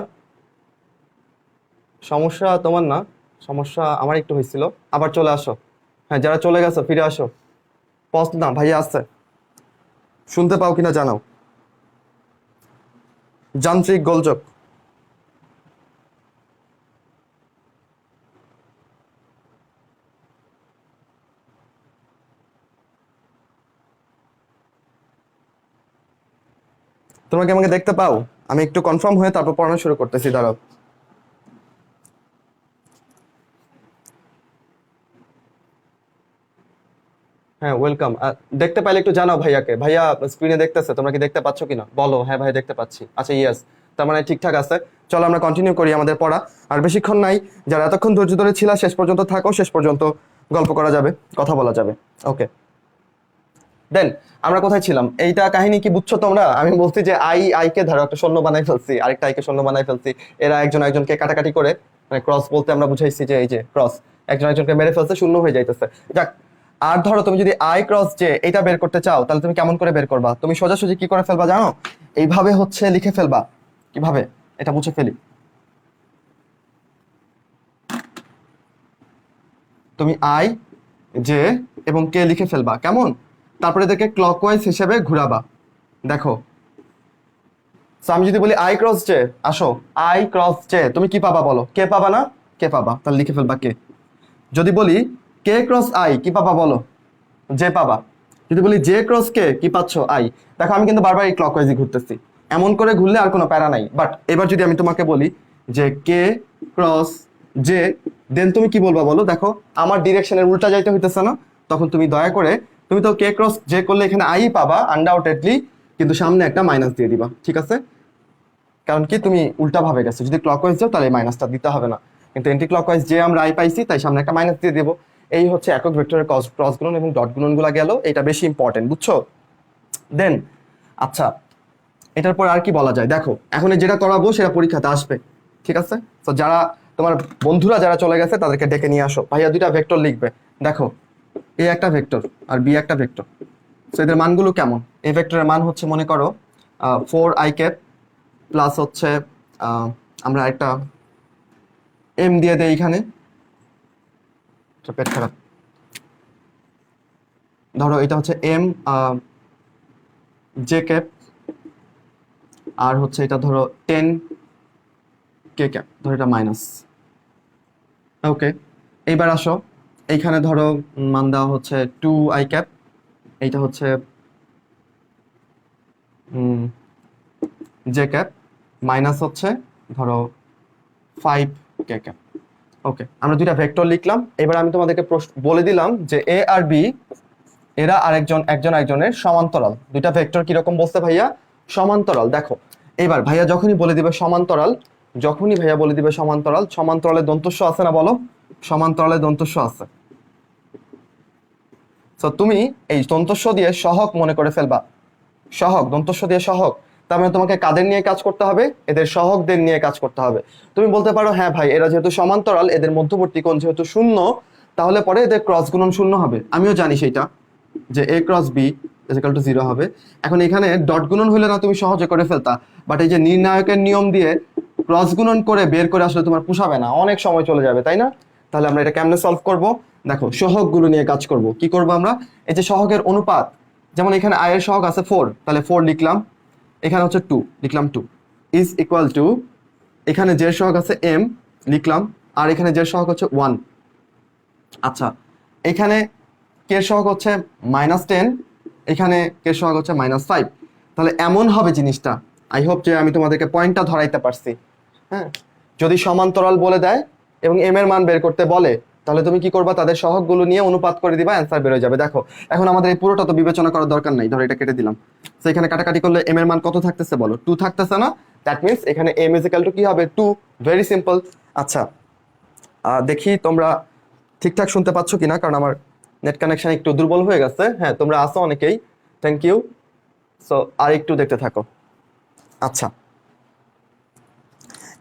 সমস্যা তোমার না, সমস্যা আমার একটু হয়েছিল। আবার চলে আসো। হ্যাঁ, যারা চলে গেছো ফিরে আসো। পজ না, ভাইয়া আসছে, শুনতে পাও কিনা জানাও। যান্ত্রিক গোলযোগ। তোমরা কি আমাকে দেখতে পাও? আমি একটু কনফার্ম হয়ে তারপর পড়ানো শুরু করতেছি, দাঁড়াও। হ্যাঁ, ওয়েলকাম। দেখতে পাইলে একটু জানাও ভাইয়াকে। ভাইয়া স্ক্রিনে দেখতেছে, তোমরা কি দেখতে পাচ্ছ কিনা বলো। হ্যাঁ ভাই, দেখতে পাচ্ছি। আচ্ছা, ইয়েস, তার মানে ঠিকঠাক আছে। চলো আমরা কন্টিনিউ করি আমাদের পড়া। আর বেশিক্ষণ নাই, যারা এতক্ষণ ধৈর্য ধরে ছিল শেষ পর্যন্ত থাকো, শেষ পর্যন্ত গল্প করা যাবে, কথা বলা যাবে। ওকে, দেন আমরা কোথায় ছিলাম? এইটা কাহিনী কি বুঝছো তোমরা? আমি বলছি যে আইকে ধরো একটা শূন্য বানাই ফেলছি, আরেকটা আইকে শূন্য বানাই ফেলছি। এরা একজন একজনকে কাটাকাটি করে, মানে ক্রস বলতে আমরা বুঝাইছি যে এই যে ক্রস, একজন একজনকে মেরে ফেলছে, শূন্য হয়ে যাইতেছে। যাক, আর ধরো তুমি যদি আই ক্রস জে এটা বের করতে চাও, তাহলে তুমি কেমন করে বের করবা? তুমি সোজাসুজি কি করে ফেলবা জানো? এইভাবে হচ্ছে লিখে ফেলবা। কিভাবে এটা মুছে ফেলি। তুমি আই, জে এবং কে লিখে ফেলবা। কেমন? তারপরে এদেরকে ক্লকওয়াইজ হিসেবে ঘুরাবা। দেখো, সো আমি যদি বলি আই ক্রস জে, আসো আই ক্রস জে, তুমি কি পাবা বলো? কে পাবা না? কে পাবা, তাহলে লিখে ফেলবা কে। যদি বলি কে ক্রস আই, কি পাবা বলো? জে পাবা। যদি বলি জে ক্রস কে, কি পাচ্ছ? আই। দেখো আমি কিন্তু বারবার এই ক্লকওয়াইজই ঘুরতেছি, এমন করে ঘুরলে আর কোনো প্যারা নাই। বাট এবার যদি আমি তোমাকে বলি যে কে ক্রস জে, দেন তুমি কি বলবা বলো? দেখো আমার ডিরেকশনের উল্টা যাইতে হইতেছে না? তখন তুমি দয়া করে, তুমি তো কে ক্রস জে করলে এখানে আই পাবা আনডাউটেডলি, কিন্তু সামনে একটা মাইনাস দিয়ে দিবা, ঠিক আছে? কারণ কি তুমি উল্টা ভাবে গেছো। যদি ক্লকওয়াইজ যাও তাহলে মাইনাসটা দিতে হবে না, কিন্তু এন্টি ক্লকওয়াইজ যে আমরা আই পাইছি তাই সামনে একটা মাইনাস দিয়ে দেবো। এই হচ্ছে একক ভেক্টরের ক্রস গুণন এবং ডট গুণনগুলো গেল, এটা বেশি ইম্পর্টেন্ট, বুঝছো? দেন আচ্ছা, এটার পর আর কি বলা যায়? দেখো এখন যেটা করাবো সেটা পরীক্ষাতে আসবে, ঠিক আছে? তো যারা তোমার বন্ধুরা যারা চলে গেছে তাদেরকে ডেকে নিয়ে আসো। ভাইয়া দুইটা ভেক্টর লিখবে। দেখো, এ একটা ভেক্টর আর বি একটা ভেক্টর। তো এদের মানগুলো কেমন? এ ভেক্টরের মান হচ্ছে মনে করো 4i ক্যাপ প্লাস হচ্ছে আমরা একটা এম দিয়ে দেই এখানে, পেট খারাপ। ধরো এটা হচ্ছে এম জে ক্যাপ, আর হচ্ছে এটা ধরো 10 কে ক্যাপ, ধরো এটা মাইনাস। ওকে, এইবার আসো, এইখানে ধরো মান দেওয়া হচ্ছে 2i ক্যাপ, এইটা হচ্ছে জে ক্যাপ, মাইনাস হচ্ছে ধরো 5 কে ক্যাপ। ওকে, আমরা দুইটা ভেক্টর লিখলাম। এবার আমি তোমাদেরকে বলে দিলাম যে এ আর বি এরা একজন একজনের সমান্তরাল। দুইটা ভেক্টর কিরকম বলছে ভাইয়া? সমান্তরাল। দেখো এবার ভাইয়া যখনই বলে দিবে সমান্তরাল, সমান্তরালে দন্তস্ব আছে না বলো? সমান্তরালে দন্তস্ব আছে। তো তুমি এই দন্তস্ব দিয়ে সহগ মনে করে ফেলবা। সহগ, দন্তস্ব দিয়ে সহগ, তার মানে তোমাকে কাদের নিয়ে কাজ করতে হবে? এদের সহগদের নিয়ে কাজ করতে হবে। তুমি বলতে পারো হ্যাঁ ভাই, এরা যেহেতু সমান্তরাল, এদের মধ্যবর্তী কোণ যেহেতু শূন্য, তাহলে পরে এদের ক্রস গুণন শূন্য হবে। আমিও জানি সেটা, যে এ ক্রস বি ইকুয়াল টু 0 হবে। এখন এখানে ডট গুণন হলে না তুমি সহজে করে ফেলতা, বাট এই যে নির্ণায়কের নিয়ম দিয়ে ক্রস গুণন করে বের করে আসলে তোমার পোষাবে না, অনেক সময় চলে যাবে, তাই না? তাহলে আমরা এটা কেমনে সলভ করব? দেখো সহগগুলো নিয়ে কাজ করব। কি করব আমরা? এই যে সহগের অনুপাত, যেমন এখানে আয়ের সহগ আছে 4, তাহলে 4 লিখলাম। এখানে হচ্ছে 2, লিখলাম 2 ইজ ইকুয়াল টু, এখানে যে সহগ আছে m লিখলাম, আর এখানে যে সহগ হচ্ছে 1। আচ্ছা, এখানে কে সহগ হচ্ছে -10, এখানে কে সহগ হচ্ছে -5। তাহলে এমন হবে জিনিসটা, আই হোপ যে আমি তোমাদেরকে পয়েন্টটা ধরাইতে পারছি। হ্যাঁ, যদি সমান্তরাল বলে দেয় এবং এম এর মান বের করতে বলে, তাহলে তুমি কি করবা? তাদের সহগগুলো নিয়ে অনুপাত করে দিবা, অ্যান্সার বের হয়ে যাবে। দেখো এখন আমাদের এই পুরোটা তো বিবেচনা করার দরকার নাই, ধরো এটা কেটে দিলাম। তো এখানে কাটাকাটি করলে এম এর মান কত থাকতেছে বলো? 2 থাকতেছে না? দ্যাট মিনস এখানে এম ইজ ইকুয়াল টু কি হবে? 2। Very simple. আচ্ছা, দেখি তোমরা ঠিকঠাক শুনতে পাচ্ছ কিনা, কারণ আমার নেট কানেকশন একটু দুর্বল হয়ে গেছে। হ্যাঁ, তোমরা আসো অনেকেই, থ্যাংক ইউ। সো আর একটু দেখতে থাকো। আচ্ছা,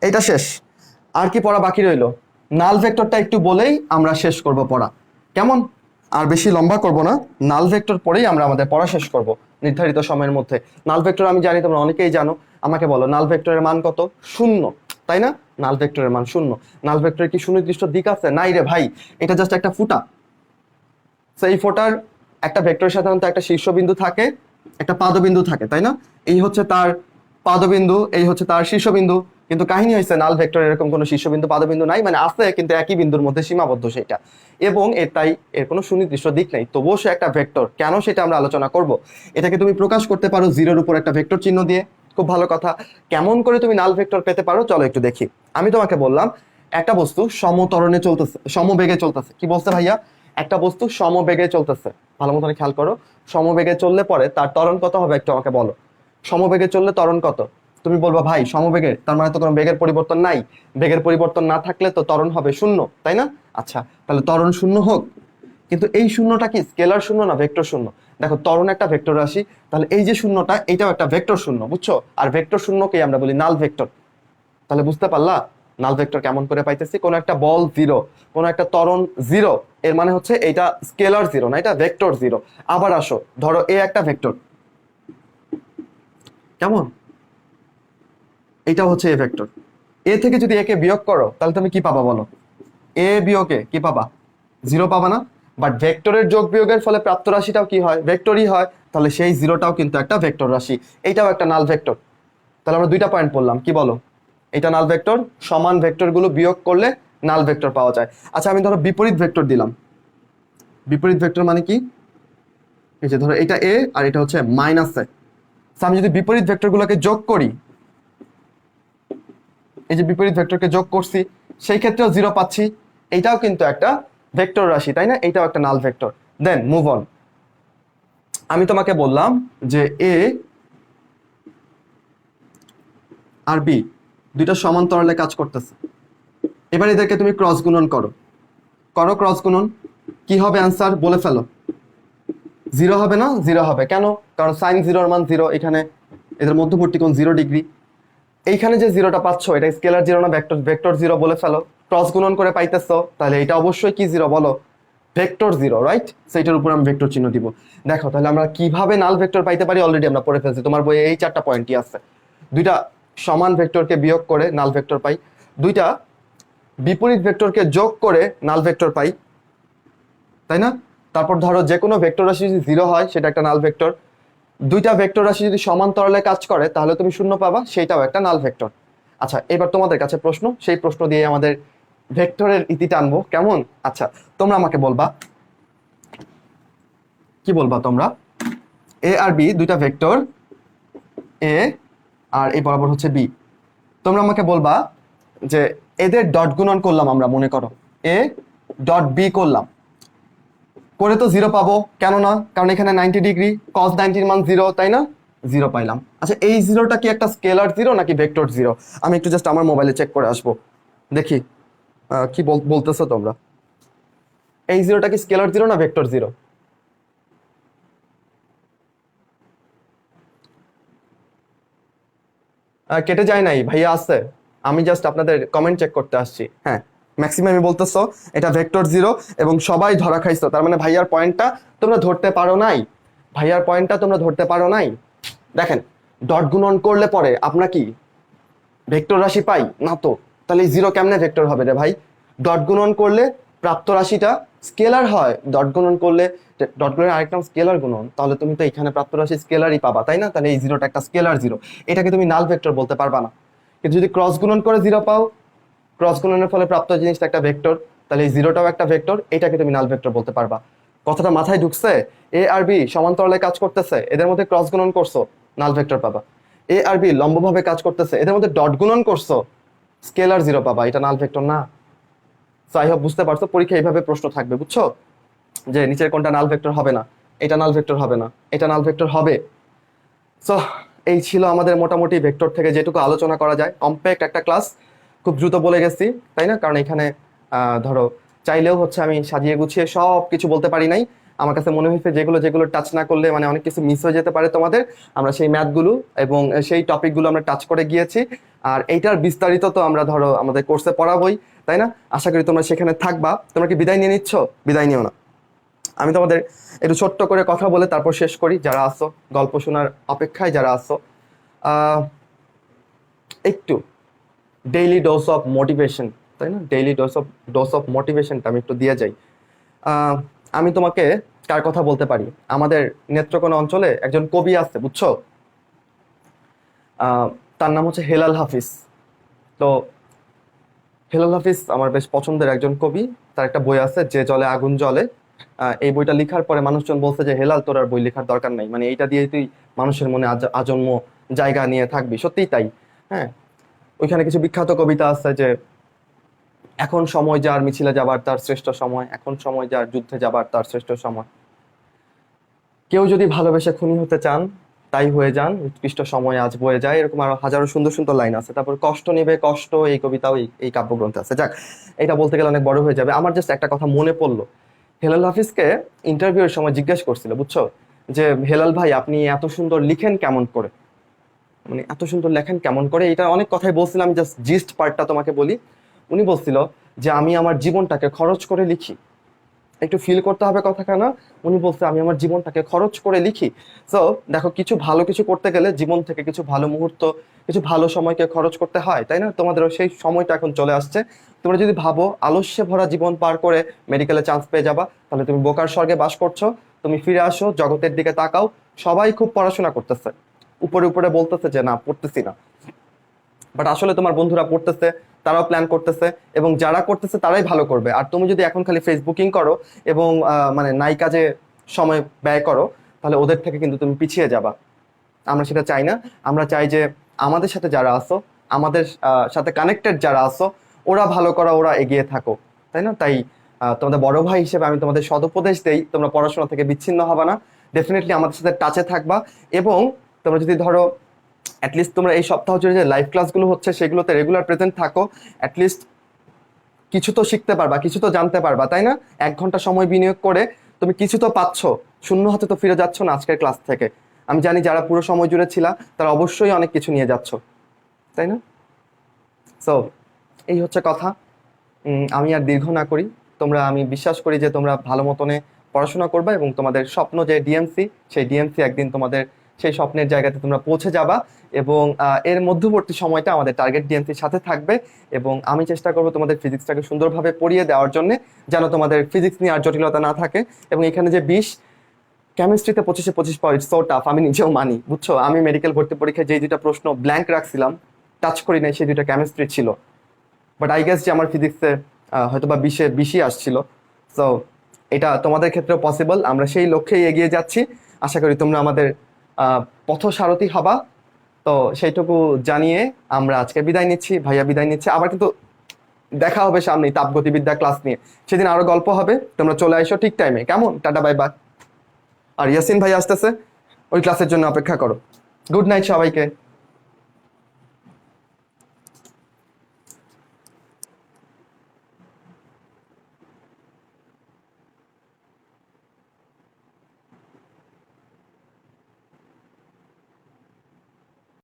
এটা শেষ। আর কি পড়া বাকি রইলো? নাল ভেক্টরটা একটু বলেই আমরা শেষ করব পড়া, কেমন? আর বেশি লম্বা করব না, নাল ভেক্টর পড়েই আমরা আমাদের পড়া শেষ করব নির্ধারিত সময়ের মধ্যে। নাল ভেক্টর আমি জানি তোমরা অনেকেই জানো। আমাকে বলো, নাল ভেক্টরের মান কত? শূন্য, তাই না? নাল ভেক্টরের মান শূন্য। নাল ভেক্টরের কি সুনির্দিষ্ট দিক আছে? নাই রে ভাই, এটা জাস্ট একটা ফুটা। সেই ফোটার একটা ভেক্টরের সাধারণত একটা শীর্ষবিন্দু থাকে, একটা পাদবিন্দু থাকে, তাই না? এই হচ্ছে তার পাদবিন্দু, এই হচ্ছে তার শীর্ষবিন্দু। কিন্তু কাহিনী হয়েছে নাল ভেক্টরের এরকম কোনো শীর্ষবিন্দু পাদবিন্দু নাই, মানে আছে কিন্তু একই বিন্দুর মধ্যে সীমাবদ্ধ সেটা, এবং তাই এর কোনো সুনির্দিষ্ট দিক নেই, তবুও সে একটা ভেক্টর। কেন সেটা আমরা আলোচনা করব। এটাকে তুমি প্রকাশ করতে পারো জিরোর উপর একটা ভেক্টর চিহ্ন দিয়ে, খুব ভালো কথা। কেমন করে তুমি নাল ভেক্টর পেতে পারো চলো একটু দেখি। আমি তোমাকে বললাম একটা বস্তু সমত্বরণে চলতেছে, সমবেগে চলতেছে। কি বলছে ভাইয়া? একটা বস্তু সমবেগে চলতেছে, ভালো মতন খেয়াল করো। সমবেগে চললে পরে তার ত্বরণ কত হবে একটু আমাকে বলো। সমবেগে চললে ত্বরণ কত? তুমি বলবা ভাই সমবেগে, তার মানে তো কোনো বেগের পরিবর্তন নাই। বেগের পরিবর্তন না থাকলে তো ত্বরণ হবে শূন্য, তাই না? আচ্ছা, তাহলে ত্বরণ শূন্য হোক, কিন্তু এই শূন্যটা কি স্কেলার শূন্য না ভেক্টর শূন্য? দেখো, ত্বরণ একটা ভেক্টর রাশি, তাহলে এই যে শূন্যটা এটাও একটা ভেক্টর শূন্য, বুঝছো? আর ভেক্টর শূন্যকেই আমরা বলি নাল ভেক্টর। তাহলে বুঝতে পারলা নাল ভেক্টর কেমন করে পাইতেছি? কোন একটা বল জিরো, কোন একটা ত্বরণ জিরো, এর মানে হচ্ছে এটা স্কেলার জিরো না, এটা ভেক্টর জিরো। আবার আসো, ধরো এ একটা ভেক্টর, কেমন? এটা হচ্ছে এ ভেক্টর। এ থেকে যদি একে বিয়োগ করো তাহলে তুমি কি পাবা বলো? এ বিয়োগে কি পাবা? জিরো পাবা না? বাট ভেক্টরের যোগ বিয়োগের ফলে প্রাপ্ত রাশিটাও কি হয়? ভেক্টরই হয়। তাহলে সেই জিরোটাও কিন্তু একটা ভেক্টর রাশি, এইটাও একটা নাল ভেক্টর। তাহলে আমরা দুইটা পয়েন্ট বললাম, কি বলো? এটা নাল ভেক্টর, সমান ভেক্টরগুলো বিয়োগ করলে নাল ভেক্টর পাওয়া যায়। আচ্ছা, আমি ধরো বিপরীত ভেক্টর দিলাম। বিপরীত ভেক্টর মানে কি? এই যে ধরো এটা এ আর এটা হচ্ছে মাইনাস এ। আমি যদি বিপরীত ভেক্টরগুলোকে যোগ করি, এই যে বিপরীত ভেক্টরকে যোগ করছি, সেই ক্ষেত্রেও জিরো পাচ্ছি। এইটাও কিন্তু একটা ভেক্টর রাশি, তাই না? এইটাও একটা null vector. Then move on. আমি তোমাকে বললাম যে এ আর বি দুইটা সমান্তরালে কাজ করতেছে। এবার এদেরকে তুমি ক্রস গুণন করো, করো ক্রস গুণন। কি হবে অ্যান্সার? বলে ফেলো। জিরো হবে না? জিরো হবে কেন? কারণ সাইন জিরোর মান জিরো, এখানে এদের মধ্যবর্তী কোণ 0 ডিগ্রি। এইখানে যে জিরোটা পাচ্ছ এটা স্কেলার জিরো না ভেক্টর? ভেক্টর জিরো, বলে ফেলো। ক্রস গুণন করে পাইতেছো, তাহলে এটা অবশ্যই কি জিরো বলো? Vector zero, right? সেইটার উপর আমি ভেক্টর চিহ্ন দিব। দেখো তাহলে আমরা কিভাবে নাল ভেক্টর পাইতে পারি অলরেডি আমরা পড়ে ফেলছি, তোমার বইয়ে এই 4টা পয়েন্টই আছে। দুইটা সমান ভেক্টরকে বিয়োগ করে নাল ভেক্টর পাই, দুইটা বিপরীত ভেক্টরকে যোগ করে নাল ভেক্টর পাই, তাই না? তারপর ধরো যে কোনো ভেক্টর রাশি যদি জিরো হয় সেটা একটা নাল ভেক্টর। দুইটা ভেক্টর রাশি যদি সমান্তরালে কাজ করে তাহলে তুমি শূন্য পাবা, সেইটাও একটা নাল ভেক্টর। আচ্ছা, এবার তোমাদের কাছে প্রশ্ন, সেই প্রশ্ন দিয়ে আমাদের ভেক্টরের ইতি টানবো, কেমন? আচ্ছা, তোমরা আমাকে বলবা, কি বলবা তোমরা? এ আর বি দুইটা ভেক্টর, এ আর এই বরাবর হচ্ছে বি। তোমরা আমাকে বলবা যে এদের ডট গুণন করলাম আমরা, মনে করো এ ডট বি করলাম, করে তো জিরো পাবো, কেন না? কারণ এখানে 90 ডিগ্রি, কস 90-র মান জিরো, তাই না? জিরো পাইলাম। আচ্ছা, এই জিরোটা কি একটা স্কেলার জিরো নাকি ভেক্টর জিরো? আমি একটু জাস্ট আমার মোবাইলে চেক করে আসবো, দেখি কি বলতেছো তোমরা। এই জিরোটা কি স্কেলার জিরো না ভেক্টর জিরো? কেটে যায় নাই ভাইয়া, আছে। আমি জাস্ট আপনাদের কমেন্ট চেক করতে আসছি। হ্যাঁ, ম্যাক্সিমামই বলতেছো এটা ভেক্টর জিরো, এবং সবাই ধরা খাইছো, তার মানে ভাইয়ার পয়েন্টটা তোমরা ধরতে পারো নাই। ভাইয়ার পয়েন্টটা তোমরা ধরতে পারো নাই। দেখেন, ডট গুণন করলে পরে আপনার কি ভেক্টর রাশি পাই না তো? তাহলে জিরো কেমনে ভেক্টর হবে রে ভাই? ডট গুণন করলে প্রাপ্ত রাশিটা স্কেলার হয়। ডট গুণন করলে, ডট গুণনের আরেকটা স্কেলার গুণন, তাহলে তুমি তো এখানে প্রাপ্ত রাশি স্কেলারই পাবা, তাই না? তাহলে এই জিরোটা একটা স্কেলার জিরো, এটাকে তুমি নাল ভেক্টর বলতে পারবা না। কিন্তু যদি ক্রস গুণন করে জিরো পাও, ক্রস গুণনের ফলে প্রাপ্ত জিনিসটা একটা ভেক্টর, তাহলে এই জিরোটাও একটা ভেক্টর, এটাকে তুমি নাল ভেক্টর বলতে পারবা। কথাটা মাথায় ঢুকছে? এ আর বি সমান্তরালে কাজ করতেছে, এদের মধ্যে ক্রস গুণন করছো, নাল ভেক্টর পাবা। এ আর বি লম্বভাবে কাজ করতেছে, এদের মধ্যে ডট গুণন করছো, স্কেলার জিরো পাবা, এটা নাল ভেক্টর না। সো আই হোপ বুঝতে পারছো, পরীক্ষা এইভাবে প্রশ্ন থাকবে, বুঝছো? যে নিচের কোনটা নাল ভেক্টর হবে না, এটা নাল ভেক্টর হবে না, এটা নাল ভেক্টর হবে। সো এই ছিল আমাদের মোটামুটি ভেক্টর থেকে যেটুকু আলোচনা করা যায়, কম্প্যাক্ট একটা ক্লাস, খুব দ্রুত বলে গেছি, তাই না? কারণ এখানে ধরো চাইলেও হচ্ছে আমি সাজিয়ে গুছিয়ে সব কিছু বলতে পারি নাই। আমার কাছে মনে হয়েছে যেগুলো যেগুলো টাচ না করলে মানে অনেক কিছু মিস হয়ে যেতে পারে তোমাদের, আমরা সেই ম্যাথগুলো এবং সেই টপিকগুলো আমরা টাচ করে গিয়েছি। আর এইটার বিস্তারিত তো আমরা ধরো আমাদের কোর্সে পড়াবোই, তাই না? আশা করি তোমরা সেখানে থাকবা। তোমরা কি বিদায় নিয়ে নিচ্ছ? বিদায় নিও না। আমি তোমাদের একটু ছোট্ট করে কথা বলে তারপর শেষ করি। যারা আসো গল্প শোনার অপেক্ষায়, যারা আসো একটু ডেইলি ডোজ অফ মোটিভেশন, তাই না? ডেইলি ডোজ অফ মোটিভেশনটা আমি একটু দিয়ে যাই। আমি তোমাকে কার কথা বলতে পারি, আমাদের নেত্রকোনা অঞ্চলে একজন কবি আছে, বুঝছো? তার নাম হচ্ছে হেলাল হাফিজ। তো হেলাল হাফিজ আমার বেশ পছন্দের একজন কবি। তার একটা বই আছে, যে জলে আগুন জ্বলে। এই বইটা লেখার পরে মানুষজন বলছে যে হেলাল, তোর আর বই লেখার দরকার নাই, মানে এইটা দিয়ে তুই মানুষের মনে আজন্ম জায়গা নিয়ে থাকবি। সত্যিই তাই। হ্যাঁ, ওইখানে কিছু বিখ্যাত কবিতা আছে যে, এখন সময় যার মিছিলে যাবার তার শ্রেষ্ঠ সময়, এখন সময় যার যুদ্ধে যাবার তার শ্রেষ্ঠ সময়, কেউ যদি ভালোবেসে খুনি হতে চান তাই হয়ে যান, উৎকৃষ্ট সময় আজ বয়ে যায়। এরকম আরো হাজারো সুন্দর সুন্দর লাইন আছে। তারপর কষ্ট নেবে কষ্ট, এই কবিতাও এই কাব্যগ্রন্থে আছে। যাক, এটা বলতে গেলে অনেক বড় হয়ে যাবে। আমার জাস্ট একটা কথা মনে পড়লো। হেলাল হাফিজকে ইন্টারভিউয়ের সময় জিজ্ঞেস করছিল, বুঝছো, যে হেলাল ভাই আপনি এত সুন্দর লিখেন কেমন করে, মানে এত সুন্দর লেখেন কেমন করে। এটা অনেক কথাই বলছিলাম, জাস্ট জিস্ট পার্টটা তোমাকে বলি। উনি বলছিল যে আমি আমার জীবনটাকে খরচ করে লিখি। একটু ফিল করতে হবে কথাখানা। উনি বলছে আমি আমার জীবনটাকে খরচ করে লিখি। সো দেখো, কিছু ভালো কিছু করতে গেলে জীবন থেকে কিছু ভালো মুহূর্ত, কিছু ভালো সময়কে খরচ করতে হয়, তাই না? তোমাদেরও সেই সময়টা এখন চলে আসছে। তোমরা যদি ভাবো আলস্যে ভরা জীবন পার করে মেডিকেলে চান্স পেয়ে যাবা, তাহলে তুমি বোকার স্বর্গে বাস করছো। তুমি ফিরে আসো, জগতের দিকে তাকাও। সবাই খুব পড়াশোনা করতেছে, উপরে উপরে বলতেছে যে না পড়তেছি না, বাট আসলে তোমার বন্ধুরা পড়তেছে, তারাও প্ল্যান করতেছে, এবং যারা করতেছে তারাই ভালো করবে। আর তুমি যদি এখন খালি ফেসবুকিং করো এবং মানে নাই কাজে সময় ব্যয় করো, তাহলে ওদের থেকে কিন্তু তুমি পিছিয়ে যাবা। আমরা সেটা চাই না। আমরা চাই যে আমাদের সাথে যারা আসো, আমাদের সাথে কানেক্টেড যারা আসো, ওরা ভালো করা, ওরা এগিয়ে থাকো, তাই না? তাই তোমাদের বড় ভাই হিসেবে আমি তোমাদের সদুপদেশ দেই, তোমরা পড়াশোনা থেকে বিচ্ছিন্ন হবা না, ডেফিনেটলি আমাদের সাথে টাচে থাকবা। এবং তোমরা যদি ধরো অ্যাটলিস্ট তোমরা এই সপ্তাহ জুড়ে যে লাইভ ক্লাসগুলো হচ্ছে সেগুলোতে রেগুলার প্রেজেন্ট থাকো, অ্যাটলিস্ট কিছু তো শিখতে পারবা, কিছু তো জানতে পারবা, তাই না? 1 ঘন্টা সময় বিনিয়োগ করে তুমি কিছু তো পাচ্ছ, শূন্য হাতে তো ফিরে যাচ্ছ না আজকের ক্লাস থেকে। আমি জানি যারা পুরো সময় জুড়ে ছিলা তারা অবশ্যই অনেক কিছু নিয়ে যাচ্ছ, তাই না? সো এই হচ্ছে কথা। আমি আর দীর্ঘ না করি। আমি বিশ্বাস করি যে তোমরা ভালো মতনে পড়াশোনা করবা এবং তোমাদের স্বপ্ন যে ডিএমসি, সেই ডিএমসি একদিন তোমাদের সেই স্বপ্নের জায়গাতে তোমরা পৌঁছে যাবা। এবং এর মধ্যবর্তী সময়টা আমাদের টার্গেট ডিএমসির সাথে থাকবে। এবং আমি চেষ্টা করবো তোমাদের ফিজিক্সটাকে সুন্দরভাবে পড়িয়ে দেওয়ার জন্য, যেন তোমাদের ফিজিক্স নিয়ে আর জটিলতা না থাকে। এবং এখানে যে 20, কেমিস্ট্রিতে 25-এ 25 পাওয়া, ইটস সো টাফ, আমি নিজেও মানি, বুঝছো। আমি মেডিকেল ভর্তি পরীক্ষায় যে 2টা প্রশ্ন ব্ল্যাঙ্ক রাখছিলাম, টাচ করি নাই, সেই 2টা কেমিস্ট্রি ছিল। বাট আই গেস যে আমার ফিজিক্সে হয়তো বা 20-এ 20ই আসছিল। সো এটা তোমাদের ক্ষেত্রেও পসিবল। আমরা সেই লক্ষ্যেই এগিয়ে যাচ্ছি। আশা করি তোমরা আমাদের পথসারথী হবা। তো সেইটুকু জানিয়ে আমরা আজকে বিদায় নিচ্ছি। ভাইয়া বিদায় নিচ্ছে। আবার কিন্তু দেখা হবে সামনেই তাপগতিবিদ্যা ক্লাস নিয়ে, সেদিন আরো গল্প হবে। তোমরা চলে আসো ঠিক টাইমে, কেমন? টাটা, বাই বাই। আর ইয়াসিন ভাই আসতেছে, ওই ক্লাসের জন্য অপেক্ষা করো। গুড নাইট সবাইকে।